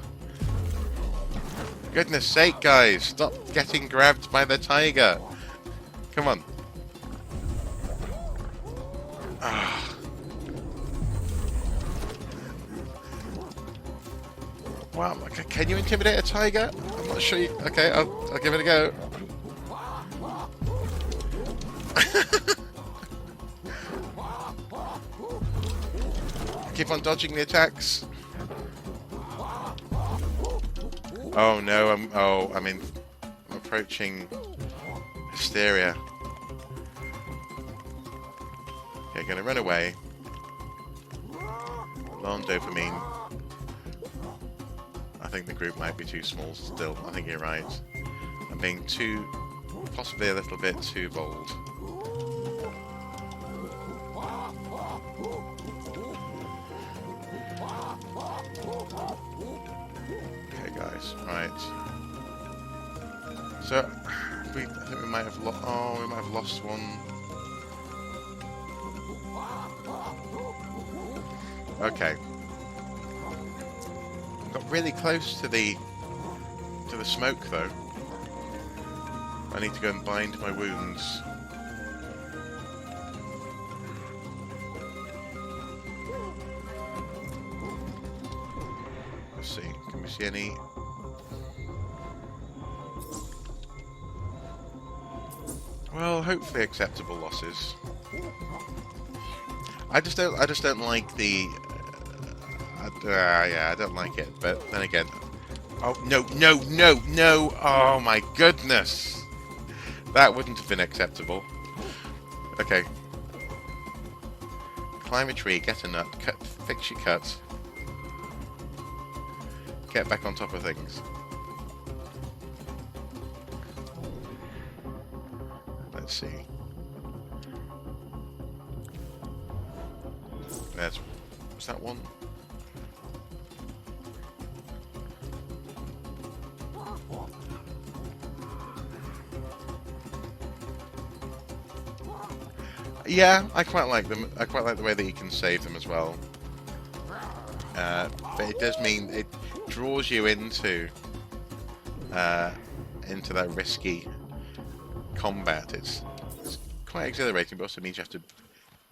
Goodness sake, guys, stop getting grabbed by the tiger. Come on. Ah. Wow, can you intimidate a tiger? I'm not sure you... Okay, I'll give it a go. Keep on dodging the attacks. Oh no, I'm approaching hysteria. Okay, gonna run away. Low on dopamine. I think the group might be too small still. I think you're right. I'm being possibly a little bit too bold. Okay, guys, right. So, I think we might have lost. Oh, we might have lost one. Okay. Got really close to the smoke though. I need to go and bind my wounds. Let's see. Can we see any? Well, hopefully acceptable losses. I just don't like the. Yeah, I don't like it. But then again, oh no, no, no, no! Oh my goodness, that wouldn't have been acceptable. Okay, climb a tree, get a nut, fix your cut, get back on top of things. Let's see. Was that one? Yeah, I quite like them. I quite like the way that you can save them as well. But it does mean it draws you into that risky combat. It's quite exhilarating, but also means you have to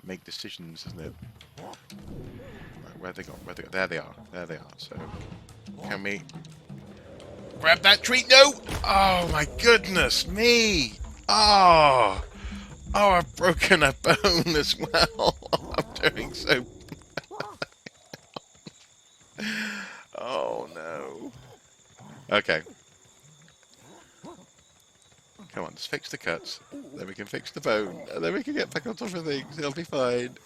make decisions, doesn't it? Right, where they gone? Where they gone? There they are. There they are. So, can we grab that tree? No! Oh my goodness me! Oh, I've broken a bone as well. I'm doing so. Oh no. Okay. Come on, just fix the cuts. Then we can fix the bone, and then we can get back on top of things. It'll be fine.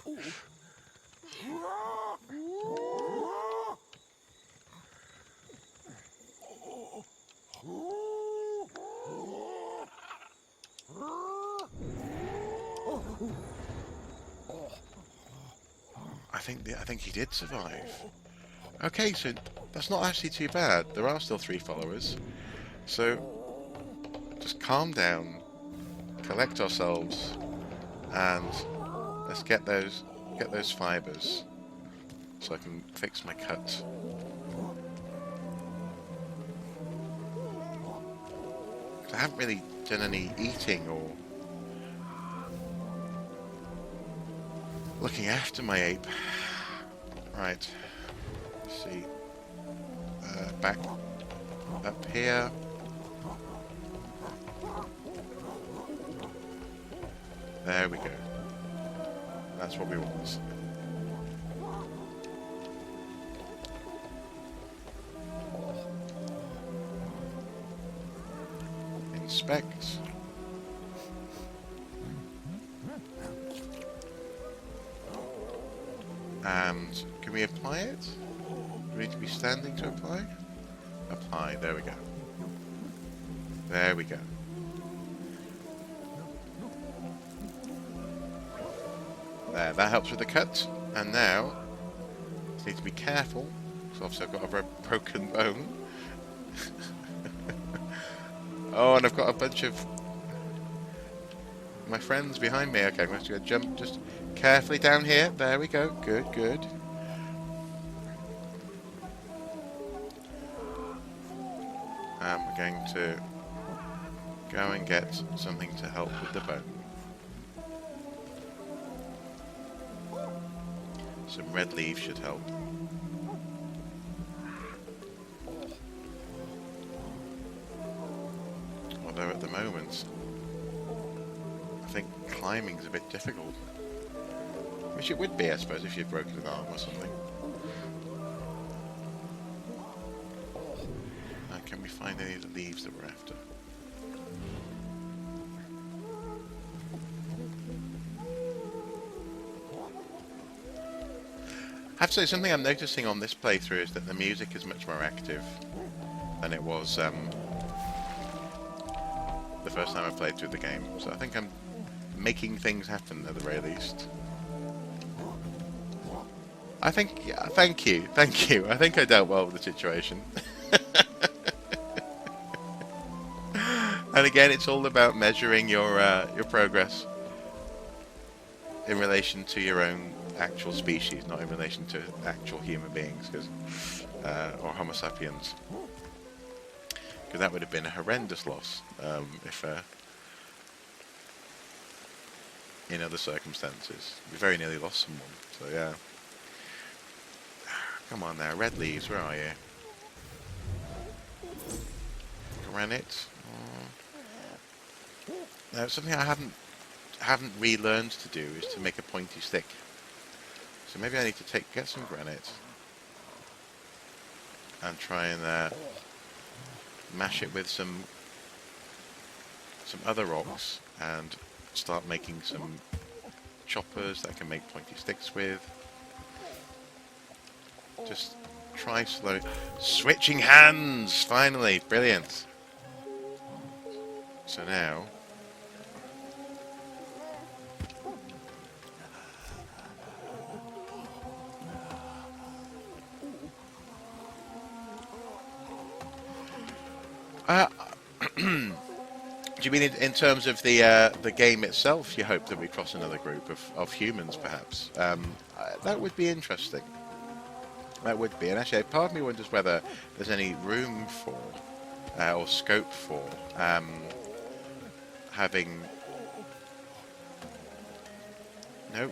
I think he did survive. Okay, so that's not actually too bad. There are still 3 followers. So just calm down, collect ourselves, and let's get those fibers so I can fix my cut. I haven't really done any eating or looking after my ape. Right. Let's see. Back up here. There we go. That's what we want. Inspect. And can we apply it? Do we need to be standing to apply? Apply, there we go. There we go. There, that helps with the cut. And now, I need to be careful, because obviously I've got a very broken bone. Oh, and I've got a bunch of my friends behind me. Okay, I'm going to jump just carefully down here. There we go. Good, good. And we're going to go and get something to help with the bone. Some red leaves should help. Although at the moment, I think climbing's a bit difficult. Which it would be, I suppose, if you'd broken an arm or something. Can we find any of the leaves that we're after? I have to say, something I'm noticing on this playthrough is that the music is much more active than it was the first time I played through the game. So I think I'm making things happen at the very least. I think, yeah, thank you. I think I dealt well with the situation. And again, it's all about measuring your progress in relation to your own actual species, not in relation to actual human beings, or Homo sapiens. Because that would have been a horrendous loss if in other circumstances. We very nearly lost someone. So yeah. Come on now, red leaves, where are you? Granite. Now, something I haven't relearned to do is to make a pointy stick. So maybe I need to get some granite and try and mash it with some other rocks and start making some choppers that I can make pointy sticks with. Just try slow. Switching hands! Finally! Brilliant! So now... do you mean in terms of the game itself? You hope that we cross another group of humans, perhaps? That would be interesting. That would be. And actually, part of me wonders whether there's any room for or scope for having. No.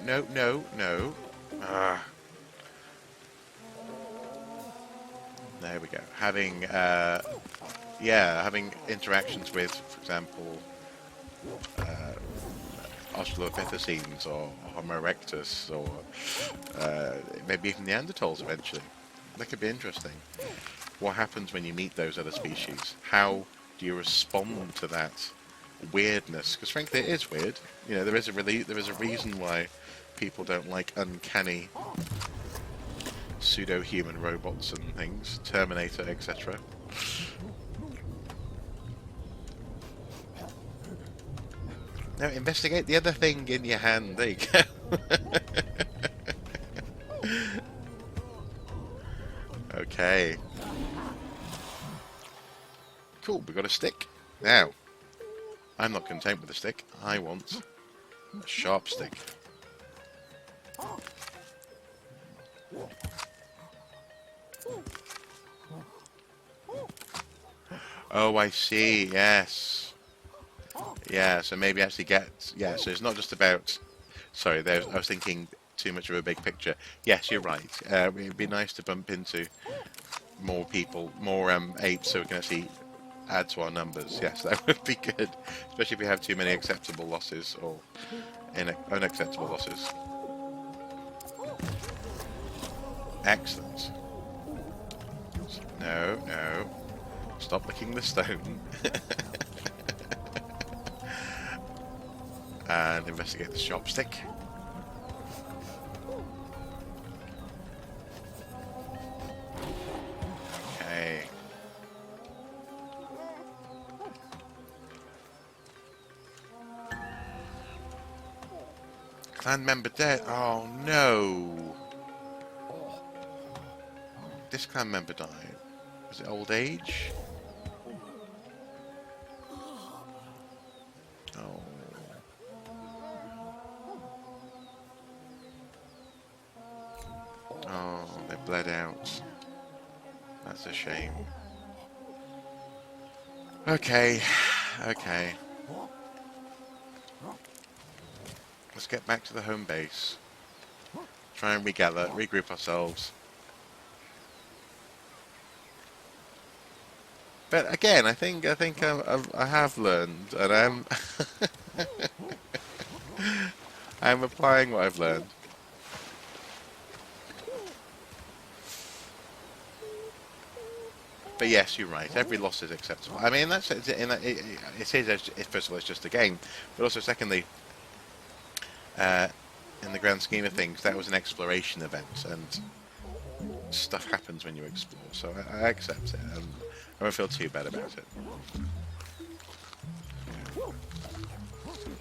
There we go. Having, having interactions with, for example, Australopithecines or Homo erectus, or maybe even Neanderthals eventually. That could be interesting. What happens when you meet those other species? How do you respond to that weirdness? Because frankly, it is weird. You know, there is a reason why people don't like uncanny pseudo-human robots and things, Terminator, etc. Now investigate the other thing in your hand. There you go. Okay. Cool, we got a stick. Now, I'm not content with a stick. I want a sharp stick. Oh, I see. Yes. Yeah, so maybe actually yeah, so it's not just about... Sorry, I was thinking too much of a big picture. Yes, you're right. It'd be nice to bump into more people, more apes, so we can actually add to our numbers. Yes, that would be good. Especially if we have too many acceptable losses or unacceptable losses. Excellent. No. Stop licking the stone. And investigate the sharp stick. Okay. Clan member dead. Oh no. This clan member died. Was it old age? Oh. Oh, they bled out. That's a shame. Okay. Let's get back to the home base. Try and regather, regroup ourselves. But again, I think I have learned, and I'm applying what I've learned. But yes, you're right. Every loss is acceptable. I mean, it is. First of all, it's just a game, but also secondly, in the grand scheme of things, that was an exploration event, and stuff happens when you explore. So I accept it, and I don't feel too bad about it.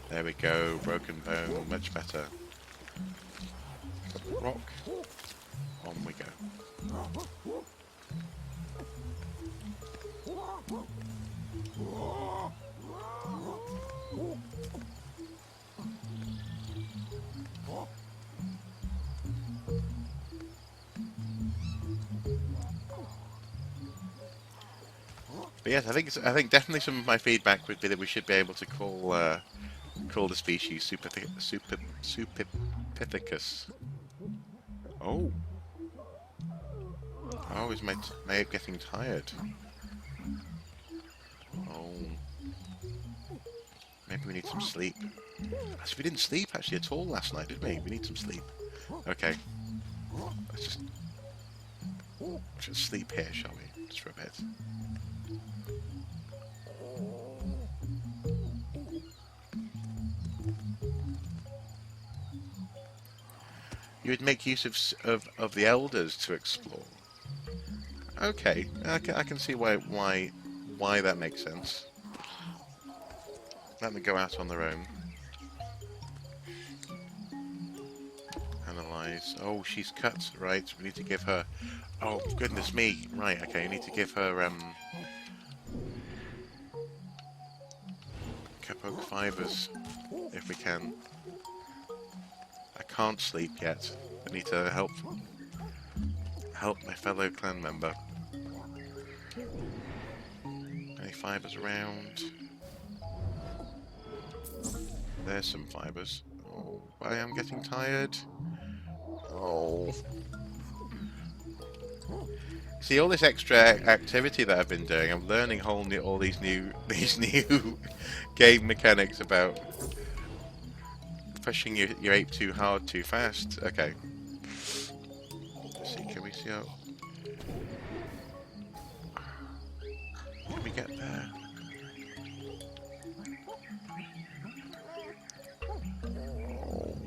There we go. Broken bone, much better. Rock. On we go. But yes, I think definitely some of my feedback would be that we should be able to call the species Supipithecus. Oh, is my ape getting tired? Oh, maybe we need some sleep. Actually, we didn't sleep actually at all last night, did we? We need some sleep. Okay, let's just sleep here, shall we? Just for a bit. You would make use of the elders to explore. Okay, I can see why that makes sense. Let them go out on their own. Analyze. Oh, she's cut. Right, we need to give her... Oh, goodness me. Right, okay, we need to give her... poke fibers if we can. I can't sleep yet. I need to help my fellow clan member. Any fibers around? There's some fibers. Oh, I am getting tired. Oh. See, all this extra activity that I've been doing, I'm learning all these new game mechanics about pushing your ape too hard too fast. Okay. Let's see, can we see how... Can we get there? Oh.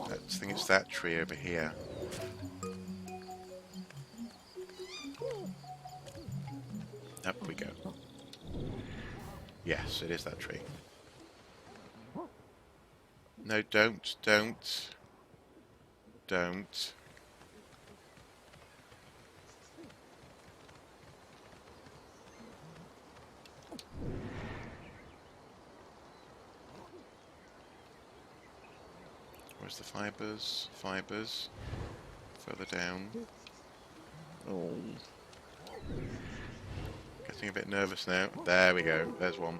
I think it's that tree over here. Up we go. Yes, it is that tree. No, don't. Where's the fibers? Fibers. Further down. Oh. Getting a bit nervous now. There we go. There's one.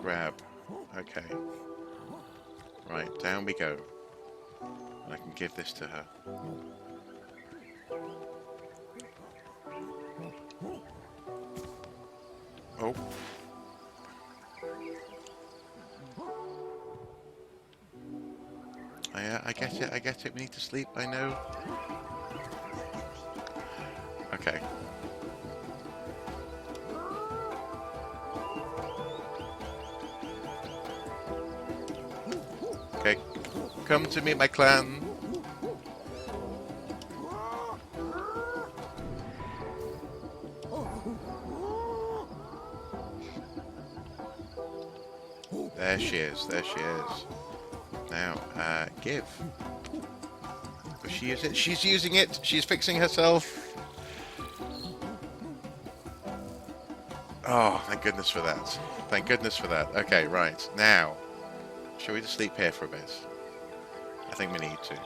Grab. Okay. Right, down we go. I can give this to her. Oh. I get it, we need to sleep, I know. Okay. Okay, come to me, my clan. There she is, Now, give. Does she use it? She's using it! She's fixing herself! Oh, thank goodness for that. Thank goodness for that. Okay, right. Now, shall we just sleep here for a bit? I think we need to.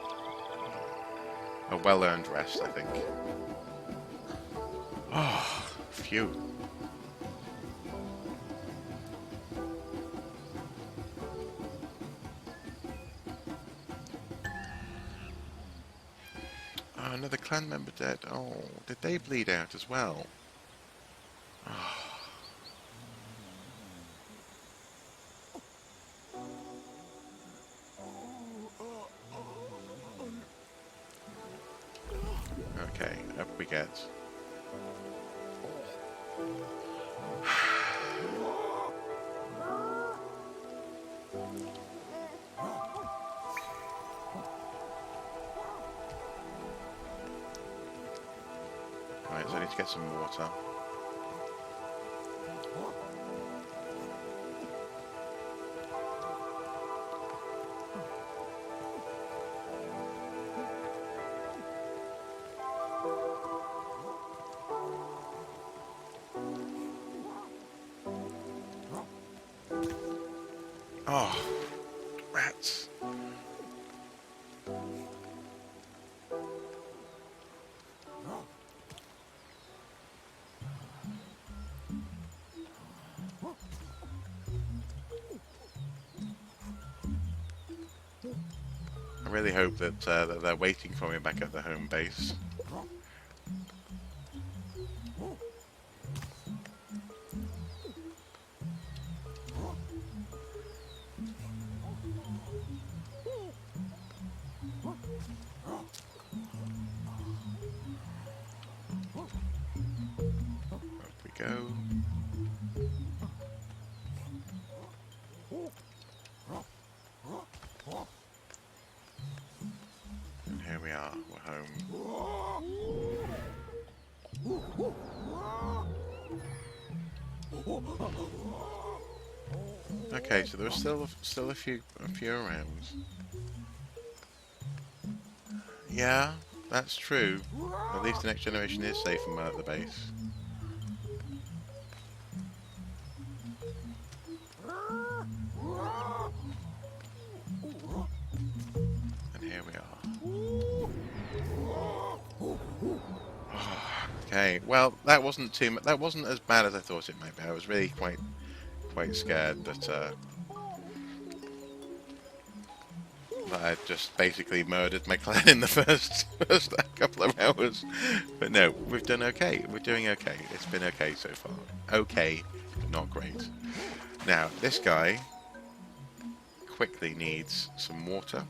A well-earned rest, I think. Oh, phew. Oh, another clan member dead. Oh, did they bleed out as well? Oh. Okay, up we get. Right, so I need to get some water. Oh, rats. I really hope that, that they're waiting for me back at the home base. Up we go. And here we are, we're home. Okay, so there are still a few around. Yeah, that's true. At least the next generation is safe from at the base. And here we are. Okay, well, that wasn't too much. That wasn't as bad as I thought it might be. I was really quite scared that I just basically murdered my clan in the first couple of hours. But no, we've done okay. We're doing okay. It's been okay so far. Okay, but not great. Now, this guy quickly needs some water.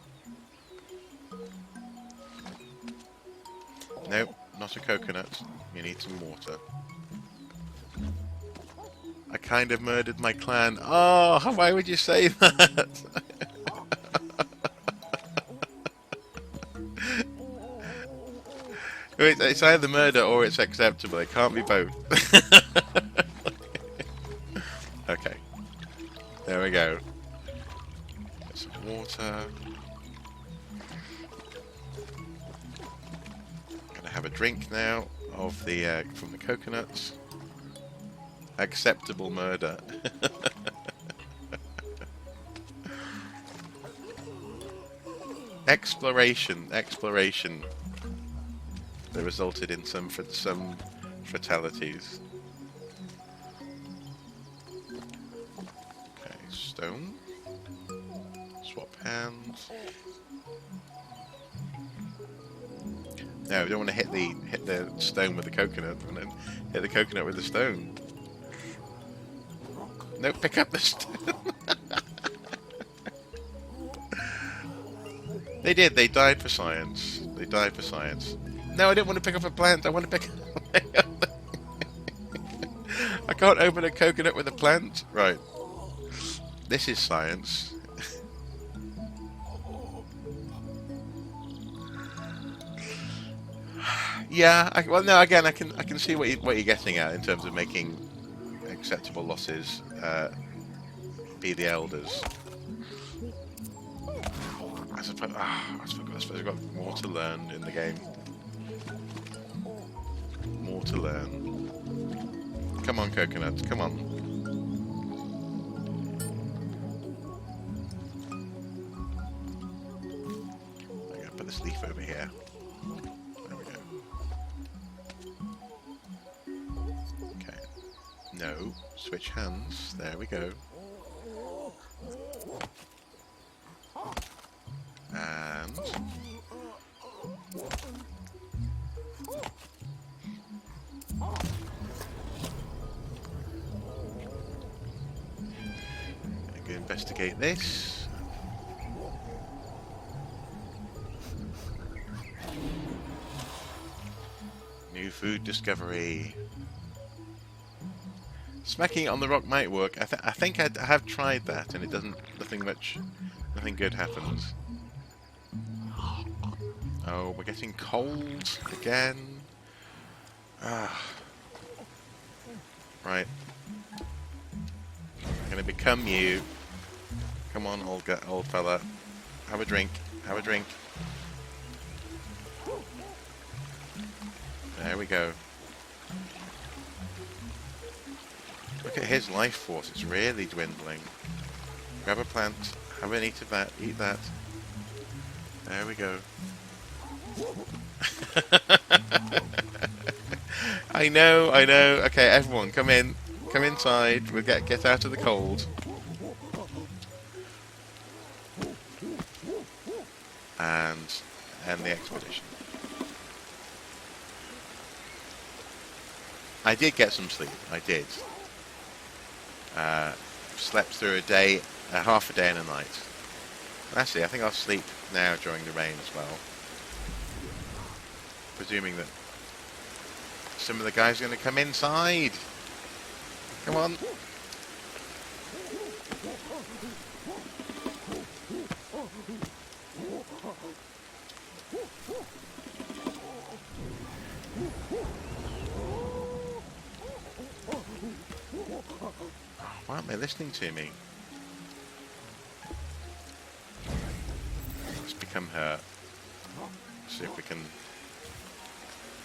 Nope, not a coconut. You need some water. I kind of murdered my clan. Oh, why would you say that? It's either murder or it's acceptable. It can't be both. Okay. There we go. Get some water. Gonna have a drink now of the from the coconuts. Acceptable murder. Exploration. That resulted in some fatalities. Okay, stone. Swap hands. No, we don't want to hit the stone with the coconut, and then hit the coconut with the stone. No, pick up the stone. They did. They died for science. No, I didn't want to pick up a plant. I want to pick up... I can't open a coconut with a plant. Right. This is science. Yeah. Well, no. Again, I can see what you're getting at in terms of making acceptable losses be the elders. I suppose we've got more to learn in the game. More to learn. Come on, coconut, come on. I'm gonna put this leaf over here. There we go. Okay. No, switch hands. There we go. And I'm going to investigate this. New food discovery. Smacking on the rock might work. I think I have tried that, and it doesn't. Nothing good happens. Oh, we're getting cold again. Ah. Right. I'm gonna become you. Come on, old fella. Have a drink. Have a drink. There we go. Look at his life force. It's really dwindling. Grab a plant. Have an eat of that. Eat that. There we go. I know. Okay, everyone, come in. Come inside. We'll get out of the cold. And end the expedition. I did get some sleep. I did. Slept through a day, half a day and a night. Actually, I think I'll sleep now during the rain as well. Presuming that some of the guys are going to come inside. Come on. Why aren't they listening to me? Let's become her. See if we can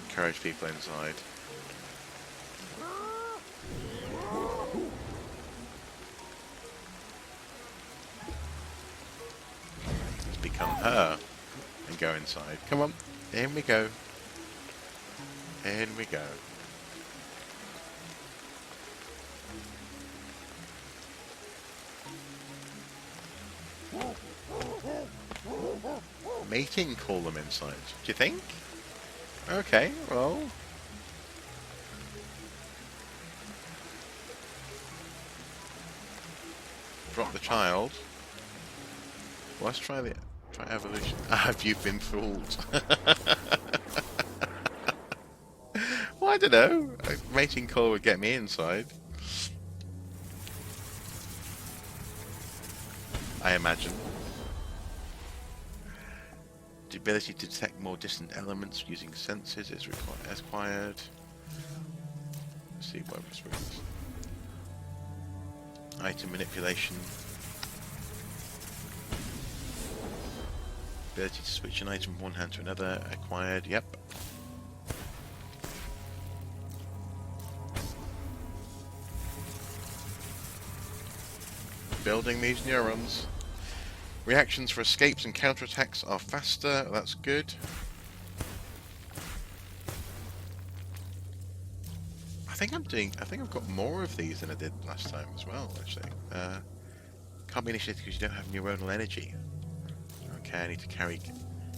encourage people inside. Let's become her and go inside. Come on, in we go. In we go. Mating call them inside, do you think? Okay, well. Drop the child. Well, let's try evolution. Have you been fooled? Well, I don't know. A mating call would get me inside. I imagine. The ability to detect more distant elements using senses is required. Let's see what was with item manipulation. Ability to switch an item from one hand to another acquired. Yep. Building these neurons. Reactions for escapes and counterattacks are faster. That's good. I think I've got more of these than I did last time as well. Actually, can't be initiated because you don't have neuronal energy. Okay, I need to carry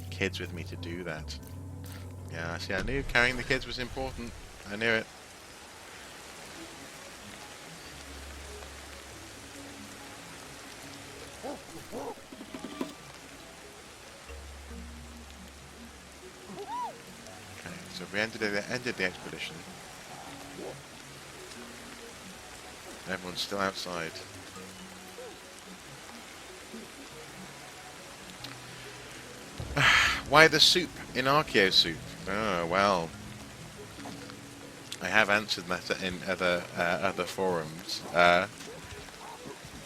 kids with me to do that. Yeah, see, I knew carrying the kids was important. I knew it. So we ended the expedition. Everyone's still outside. Why the soup in Archaeosoup? Oh well, I have answered that in other forums,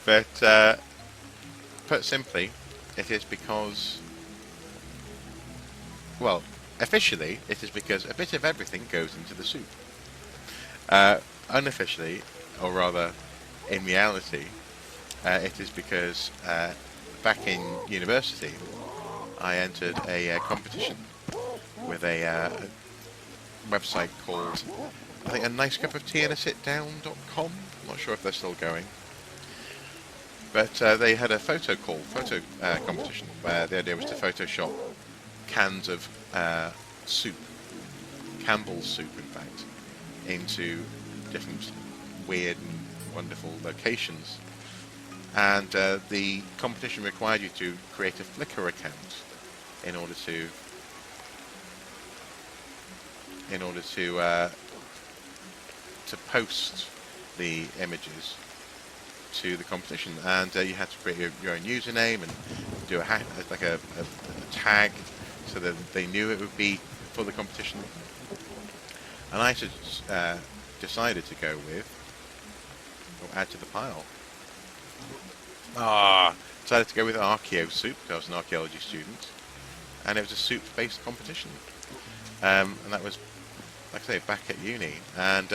but put simply, it is because, well, officially, it is because a bit of everything goes into the soup. Unofficially, or rather, in reality, it is because back in university, I entered a competition with a website called, I think, a nice cup of tea and a sit-down.com. I'm not sure if they're still going. But they had a photo competition where the idea was to Photoshop cans of soup, Campbell's soup in fact, into different weird and wonderful locations. And the competition required you to create a Flickr account in order to post the images to the competition, and you had to create your own username and do a tag so that they knew it would be for the competition. And I decided to go with, or add to the pile. Decided to go with Archaeosoup because I was an archaeology student, and it was a soup-based competition. And that was, like I say, back at uni. And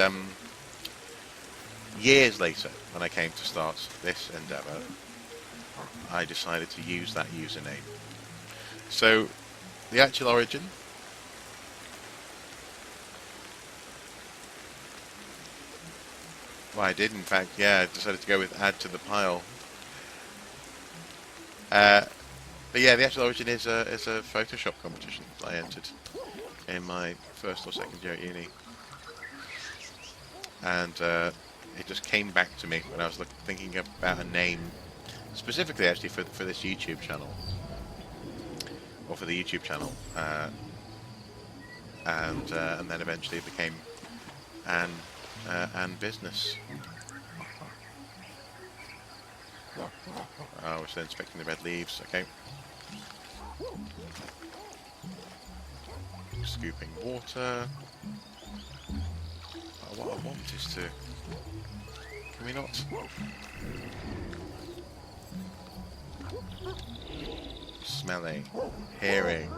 years later, when I came to start this endeavour, I decided to use that username. So, the actual origin. Well, I did, in fact, yeah, I decided to go with add to the pile. But yeah, the actual origin is a Photoshop competition that I entered in my first or second year at uni. And it just came back to me when I was thinking about a name, specifically actually for this YouTube channel, or for the YouTube channel, and then eventually it became and business. Oh, we're still inspecting the red leaves. Okay. Scooping water. What I want is to. Can we not? Smelling, hearing.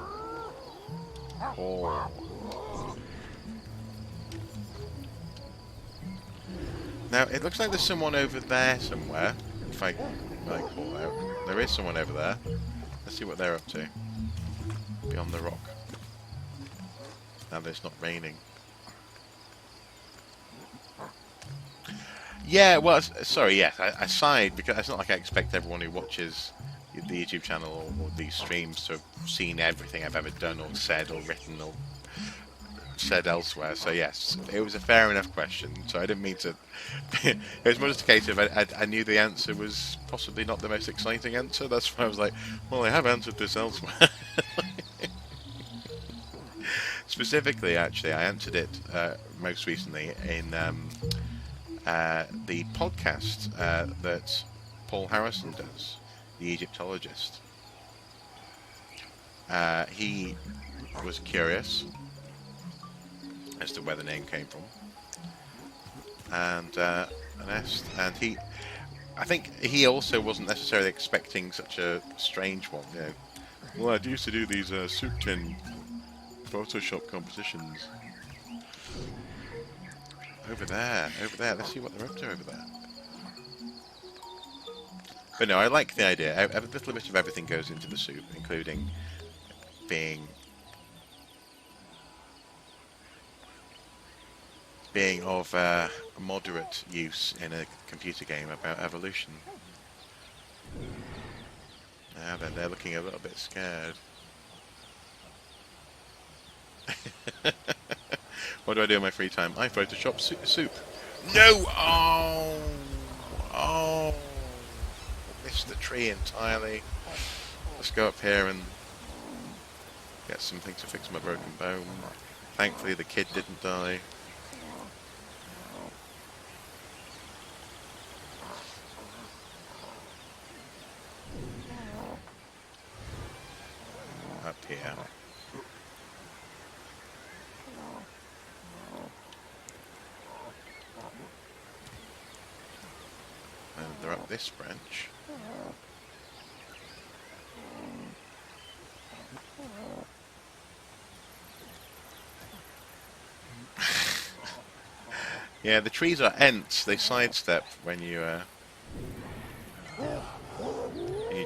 Oh. Now, it looks like there's someone over there somewhere. If I call out. There is someone over there. Let's see what they're up to. Beyond the rock. Now that it's not raining. Yeah, well, sorry, yes, I sighed because it's not like I expect everyone who watches the YouTube channel or these streams to have seen everything I've ever done or said or written or said elsewhere. So yes, it was a fair enough question. So I didn't mean to. It was more just a case of I knew the answer was possibly not the most exciting answer. That's why I was like, well, I have answered this elsewhere. Specifically, actually, I answered it most recently in the podcast that Paul Harrison does, the Egyptologist. He was curious as to where the name came from, and asked, and I think he also wasn't necessarily expecting such a strange one. You know, well, I used to do these soup tin Photoshop competitions. Over there. Let's see what they're up to over there. But no, I like the idea. A little bit of everything goes into the soup, including being of moderate use in a computer game about evolution. Now they're looking a little bit scared. What do I do in my free time? I Photoshop soup. No! Oh! Missed the tree entirely. Let's go up here and get something to fix my broken bone. Thankfully the kid didn't die. Up here. And they're up this branch. Yeah, the trees are ents. They sidestep when you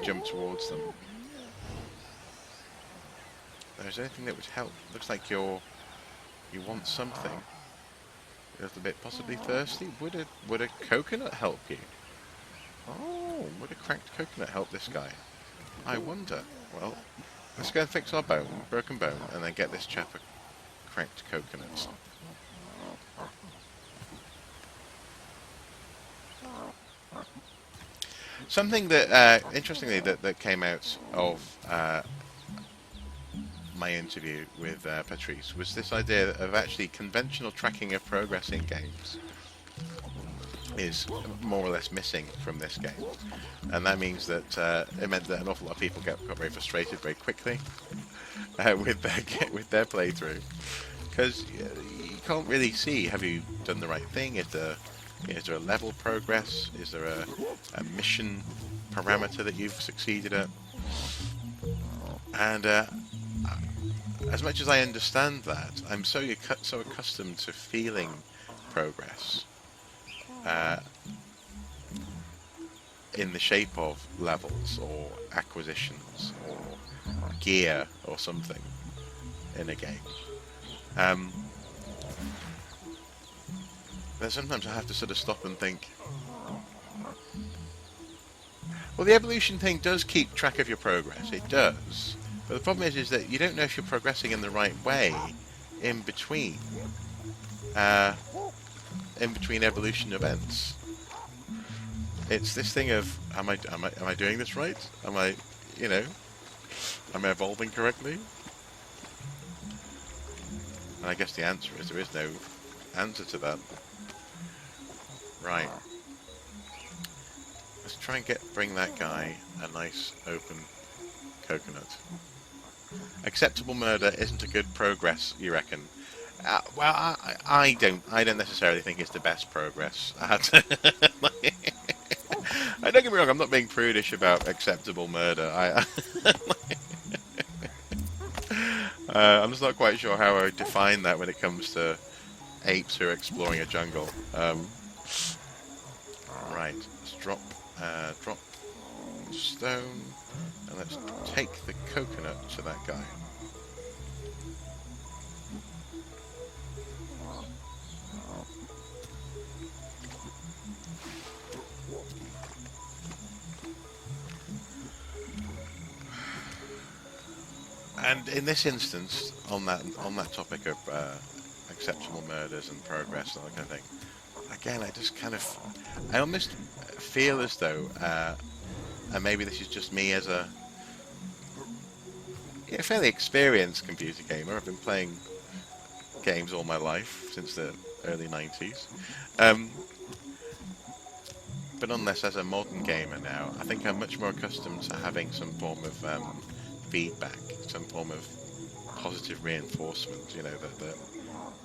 jump towards them. If there's anything that would help. Looks like you want something. A little bit possibly thirsty. Would a coconut help you? Oh, would a cracked coconut help this guy? I wonder. Well, let's go and fix our broken bone, and then get this chap a cracked coconut. Something that, interestingly, that came out of my interview with Patrice was this idea of actually conventional tracking of progress in games is more or less missing from this game, and that means that it meant that an awful lot of people got very frustrated very quickly with their playthrough, because you can't really see, have you done the right thing? Is there a level progress? Is there a mission parameter that you've succeeded at? And as much as I understand that, I'm so accustomed to feeling progress in the shape of levels or acquisitions or gear or something in a game. Then sometimes I have to sort of stop and think, well, the evolution thing does keep track of your progress, it does, but the problem is that you don't know if you're progressing in the right way in between evolution events. It's this thing of, am I doing this right? Am I evolving correctly? And I guess the answer is there is no answer to that. Right. Let's try and bring that guy a nice open coconut. Acceptable murder isn't a good progress, you reckon? Well, I don't necessarily think it's the best progress. Don't get me wrong, I'm not being prudish about acceptable murder. I'm just not quite sure how I would define that when it comes to apes who are exploring a jungle. Right, let's drop stone, and let's take the coconut to that guy. And in this instance, on that topic of acceptable murders and progress and that kind of thing, again, I almost feel as though, and maybe this is just me as a fairly experienced computer gamer. I've been playing games all my life since the early 90s. But nonetheless, as a modern gamer now, I think I'm much more accustomed to having some form of feedback, some form of positive reinforcement, you know,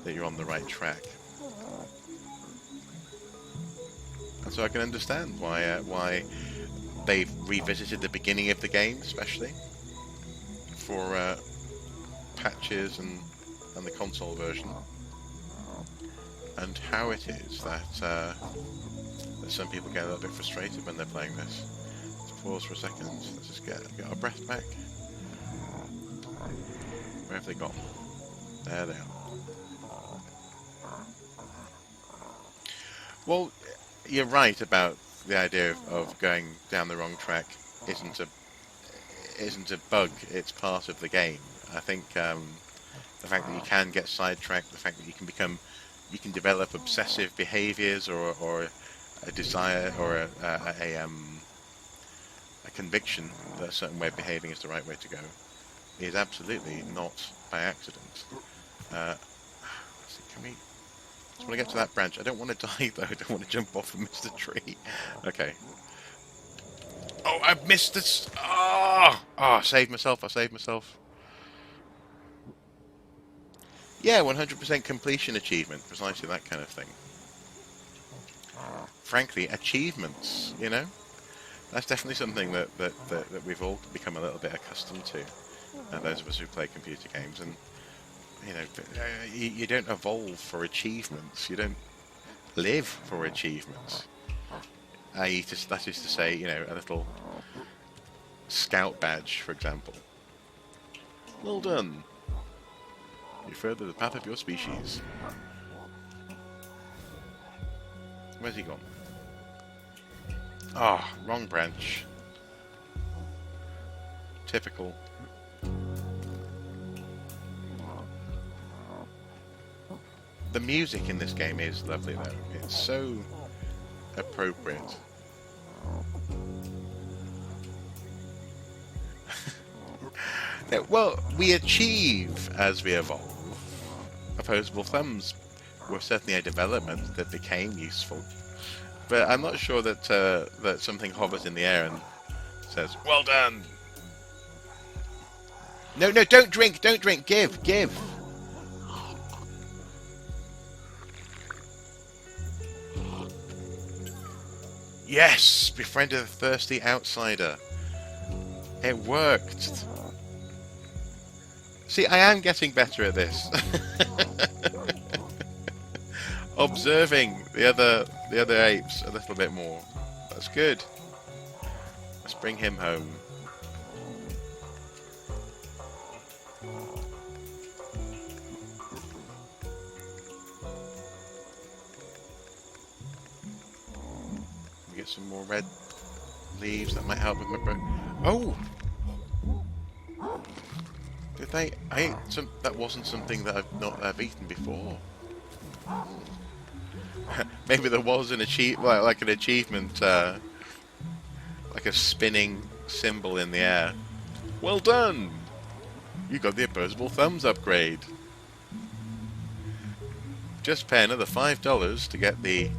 that you're on the right track. And so I can understand why they've revisited the beginning of the game, especially for patches and the console version, and how it is that some people get a little bit frustrated when they're playing this. Let's pause for a second. Let's just get our breath back. Where have they gone? There they are. Well, you're right about the idea of going down the wrong track isn't a bug, it's part of the game. I think the fact that you can get sidetracked, the fact that you can develop obsessive behaviors or a desire or a conviction that a certain way of behaving is the right way to go is absolutely not by accident. Can we... I just want to get to that branch. I don't want to die though. I don't want to jump off and miss the tree. Okay. Oh, I've missed this. I saved myself. I saved myself. Yeah, 100% completion achievement. Precisely that kind of thing. Frankly, achievements, you know? That's definitely something that we've all become a little bit accustomed to. Those of us who play computer games. And, you know, you don't evolve for achievements. You don't live for achievements. That is to say, you know, a little scout badge, for example. Well done. You further the path of your species. Where's he gone? Wrong branch. Typical. The music in this game is lovely though. It's so appropriate. Well, we achieve as we evolve. Opposable thumbs were certainly a development that became useful, but I'm not sure that that something hovers in the air and says, "Well done." No, don't drink, give. Yes, befriended a thirsty outsider. It worked. See, I am getting better at this. Observing the other apes a little bit more. That's good. Let's bring him home. Get some more red leaves that might help with my Oh! Did they? I ate some. That wasn't something that I've eaten before. Maybe there was an like an achievement, like a spinning symbol in the air. Well done! You got the opposable thumbs upgrade. Just pay another $5 to get the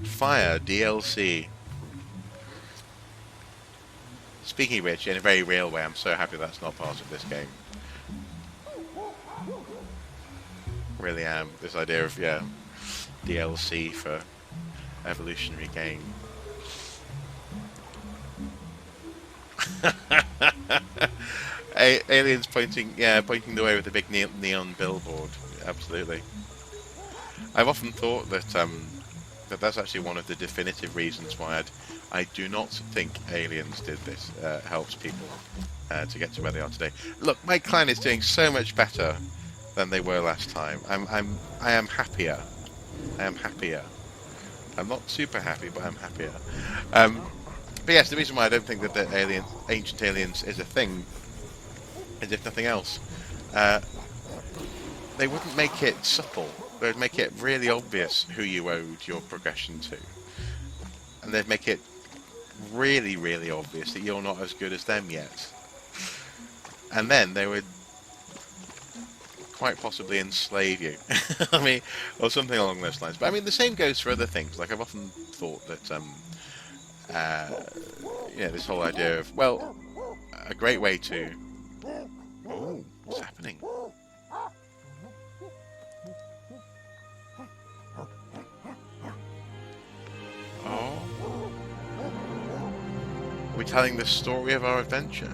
Fire DLC. Speaking of which, in a very real way, I'm so happy that's not part of this game. Really am. This idea of, yeah, DLC for evolutionary game. Aliens pointing the way with a big neon billboard. Absolutely. I've often thought that that's actually one of the definitive reasons why I do not think aliens did this. Helps people to get to where they are today. Look, my clan is doing so much better than they were last time. I am happier. I am happier. I'm not super happy, but I'm happier. But yes, the reason why I don't think that the ancient aliens is a thing is, if nothing else, they wouldn't make it subtle. They'd make it really obvious who you owed your progression to. And they'd make it really, really obvious that you're not as good as them yet. And then they would quite possibly enslave you. I mean, or something along those lines. But I mean, the same goes for other things. Like, I've often thought that, this whole idea of, well, a great way to... Oh, what's happening? Oh. We're telling the story of our adventure.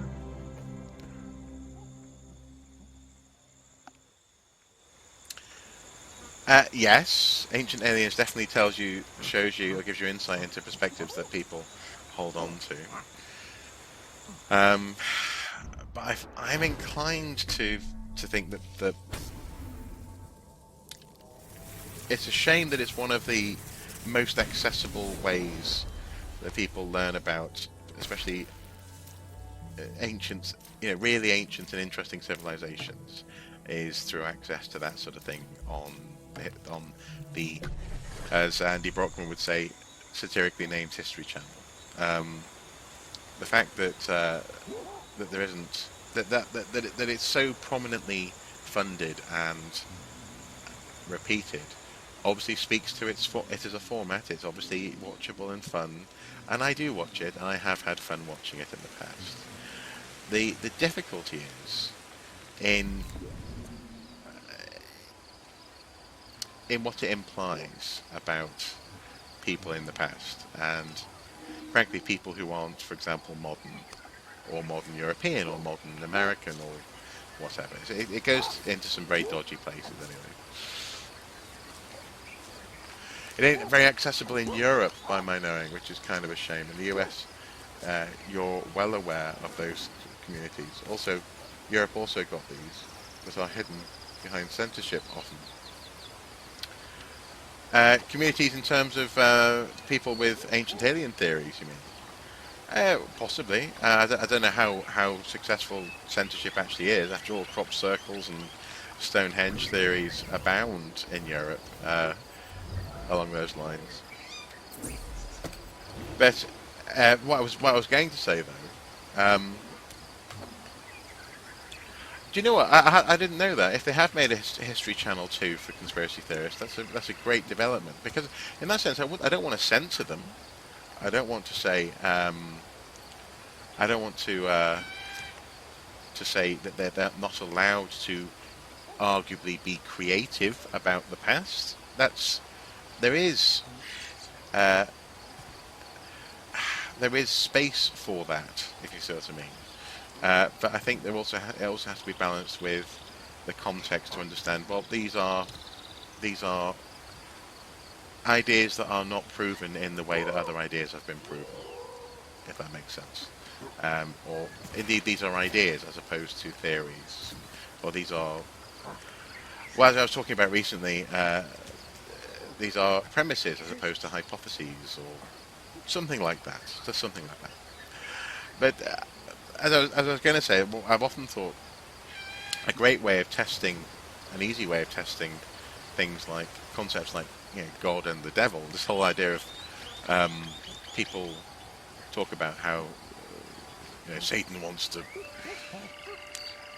Yes, Ancient Aliens definitely shows you, or gives you insight into perspectives that people hold on to. But I'm inclined to think that it's a shame that it's one of the most accessible ways that people learn about, especially ancient, really ancient and interesting civilizations, is through access to that sort of thing on the, as Andy Brockman would say, satirically named History Channel. The fact that that there isn't that it's so prominently funded and repeated obviously speaks to it as a format. It's obviously watchable and fun, and I do watch it, and I have had fun watching it in the past. The difficulty is in what it implies about people in the past, and frankly people who aren't, for example, modern European or modern American or whatever. So it goes into some very dodgy places anyway. It ain't very accessible in Europe, by my knowing, which is kind of a shame. In the US, you're well aware of those communities. Also, Europe also got these, but are hidden behind censorship often. Communities in terms of people with ancient alien theories, you mean? Possibly. I don't know how successful censorship actually is. After all, crop circles and Stonehenge theories abound in Europe along those lines. But what I was going to say though, do you know what? I didn't know that. If they have made a History Channel 2 for conspiracy theorists, that's a great development. Because in that sense, I don't want to censor them. I don't want to say I don't want to say that they're not allowed to arguably be creative about the past. There is space for that, if you see what I mean. But I think it also has to be balanced with the context to understand. Well, these are ideas that are not proven in the way that other ideas have been proven, if that makes sense. Or indeed, these are ideas as opposed to theories. Or these are, well, as I was talking about recently, these are premises as opposed to hypotheses, or something like that. Just something like that. But as I was going to say, well, I've often thought a great way of testing, an easy way of testing things like concepts like God and the devil. This whole idea of people talk about how Satan wants to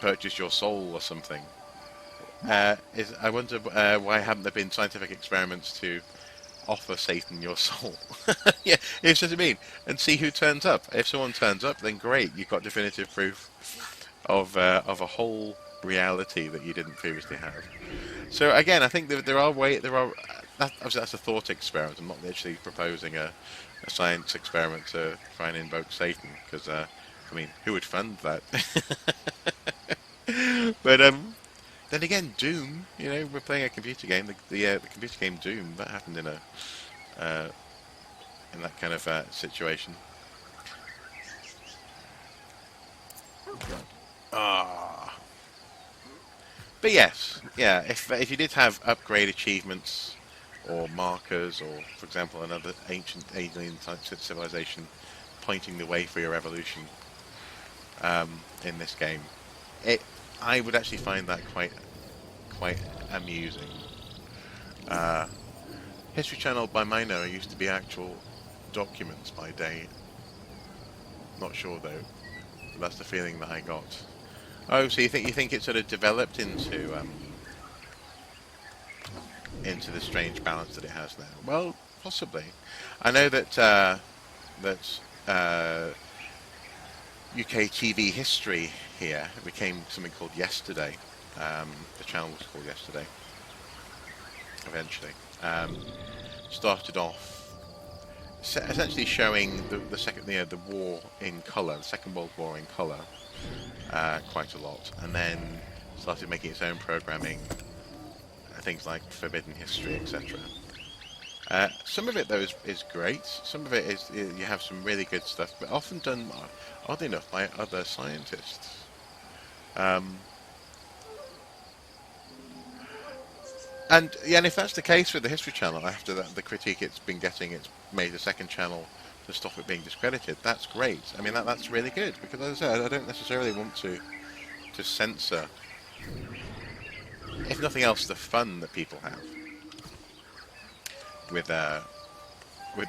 purchase your soul or something. Is I wonder why haven't there been scientific experiments to offer Satan your soul? Yeah, it's what I mean, and see who turns up. If someone turns up, then great, you've got definitive proof of a whole reality that you didn't previously have. So again, I think there are obviously that's a thought experiment. I'm not literally proposing a science experiment to try and invoke Satan, because I mean, who would fund that? But then again, Doom. You know, we're playing a computer game. The computer game Doom, that happened in that kind of situation. Ah. But yes, yeah. If you did have upgrade achievements or markers, or for example another ancient alien type civilization pointing the way for your evolution in this game, I would actually find that quite amusing. History Channel, by my know, used to be actual documents by date. Not sure though. But that's the feeling that I got. Oh, so you think it sort of developed into the strange balance that it has now? Well, possibly. I know that UK TV history here became something called Yesterday. The channel was called Yesterday. Eventually, started off essentially showing the war in colour, the Second World War in colour, quite a lot, and then started making its own programming, things like Forbidden History, etc. Some of it though is great. Some of it is you have some really good stuff, but often done, oddly enough, by other scientists. And if that's the case with the History Channel, after the critique it's been getting, it's made a second channel to stop it being discredited. That's great. I mean, that's really good, because as I said, I don't necessarily want to censor, if nothing else, the fun that people have with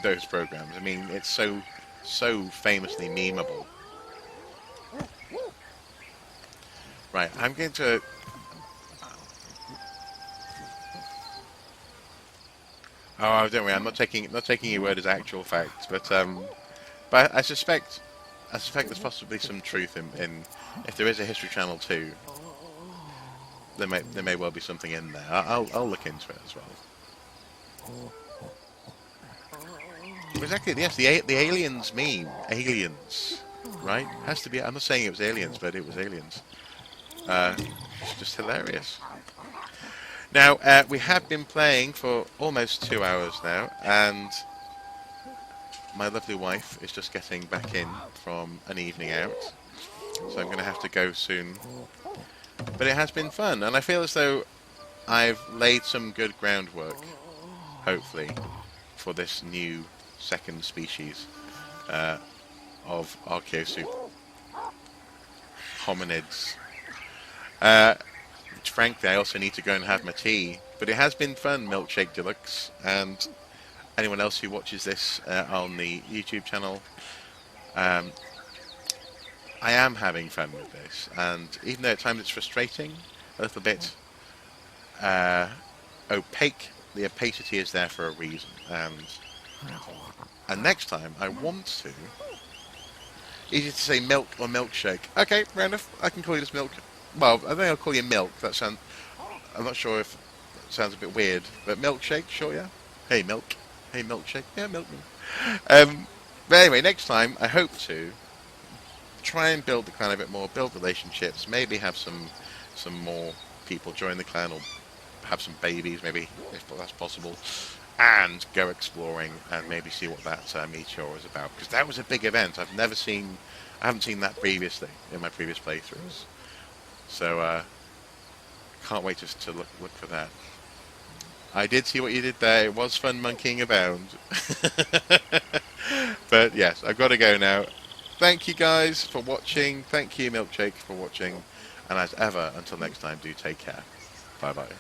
those programs. I mean, it's so famously memeable. Right, I'm going to. Oh, don't worry. I'm not taking your word as actual facts, but I suspect there's possibly some truth in if there is a History Channel 2, there may well be something in there. I'll look into it as well. Exactly. Yes, the aliens meme. Aliens, right? Has to be. I'm not saying it was aliens, but it was aliens. It's just hilarious. Now, we have been playing for almost 2 hours now, and my lovely wife is just getting back in from an evening out, so I'm going to have to go soon. But it has been fun, and I feel as though I've laid some good groundwork, hopefully, for this new second species of Archaeosoup hominids. Frankly, I also need to go and have my tea, but it has been fun, Milkshake Deluxe, and anyone else who watches this on the YouTube channel, I am having fun with this, and even though at times it's frustrating, a little bit opaque, the opacity is there for a reason, and next time I want to, easy to say milk or milkshake, okay, fair enough, I can call you this milk. Well, I think I'll call you Milk. I'm not sure if that sounds a bit weird, but Milkshake, sure, yeah. Hey, Milk. Hey, Milkshake. Yeah, Milk. But anyway, next time I hope to try and build the clan a bit more, build relationships, maybe have some more people join the clan, or have some babies, maybe if that's possible, and go exploring and maybe see what that meteor is about, because that was a big event. I haven't seen that previously in my previous playthroughs. So, can't wait just to look for that. I did see what you did there. It was fun monkeying around. But yes, I've got to go now. Thank you guys for watching. Thank you, Milkshake, for watching. And as ever, until next time, do take care. Bye-bye.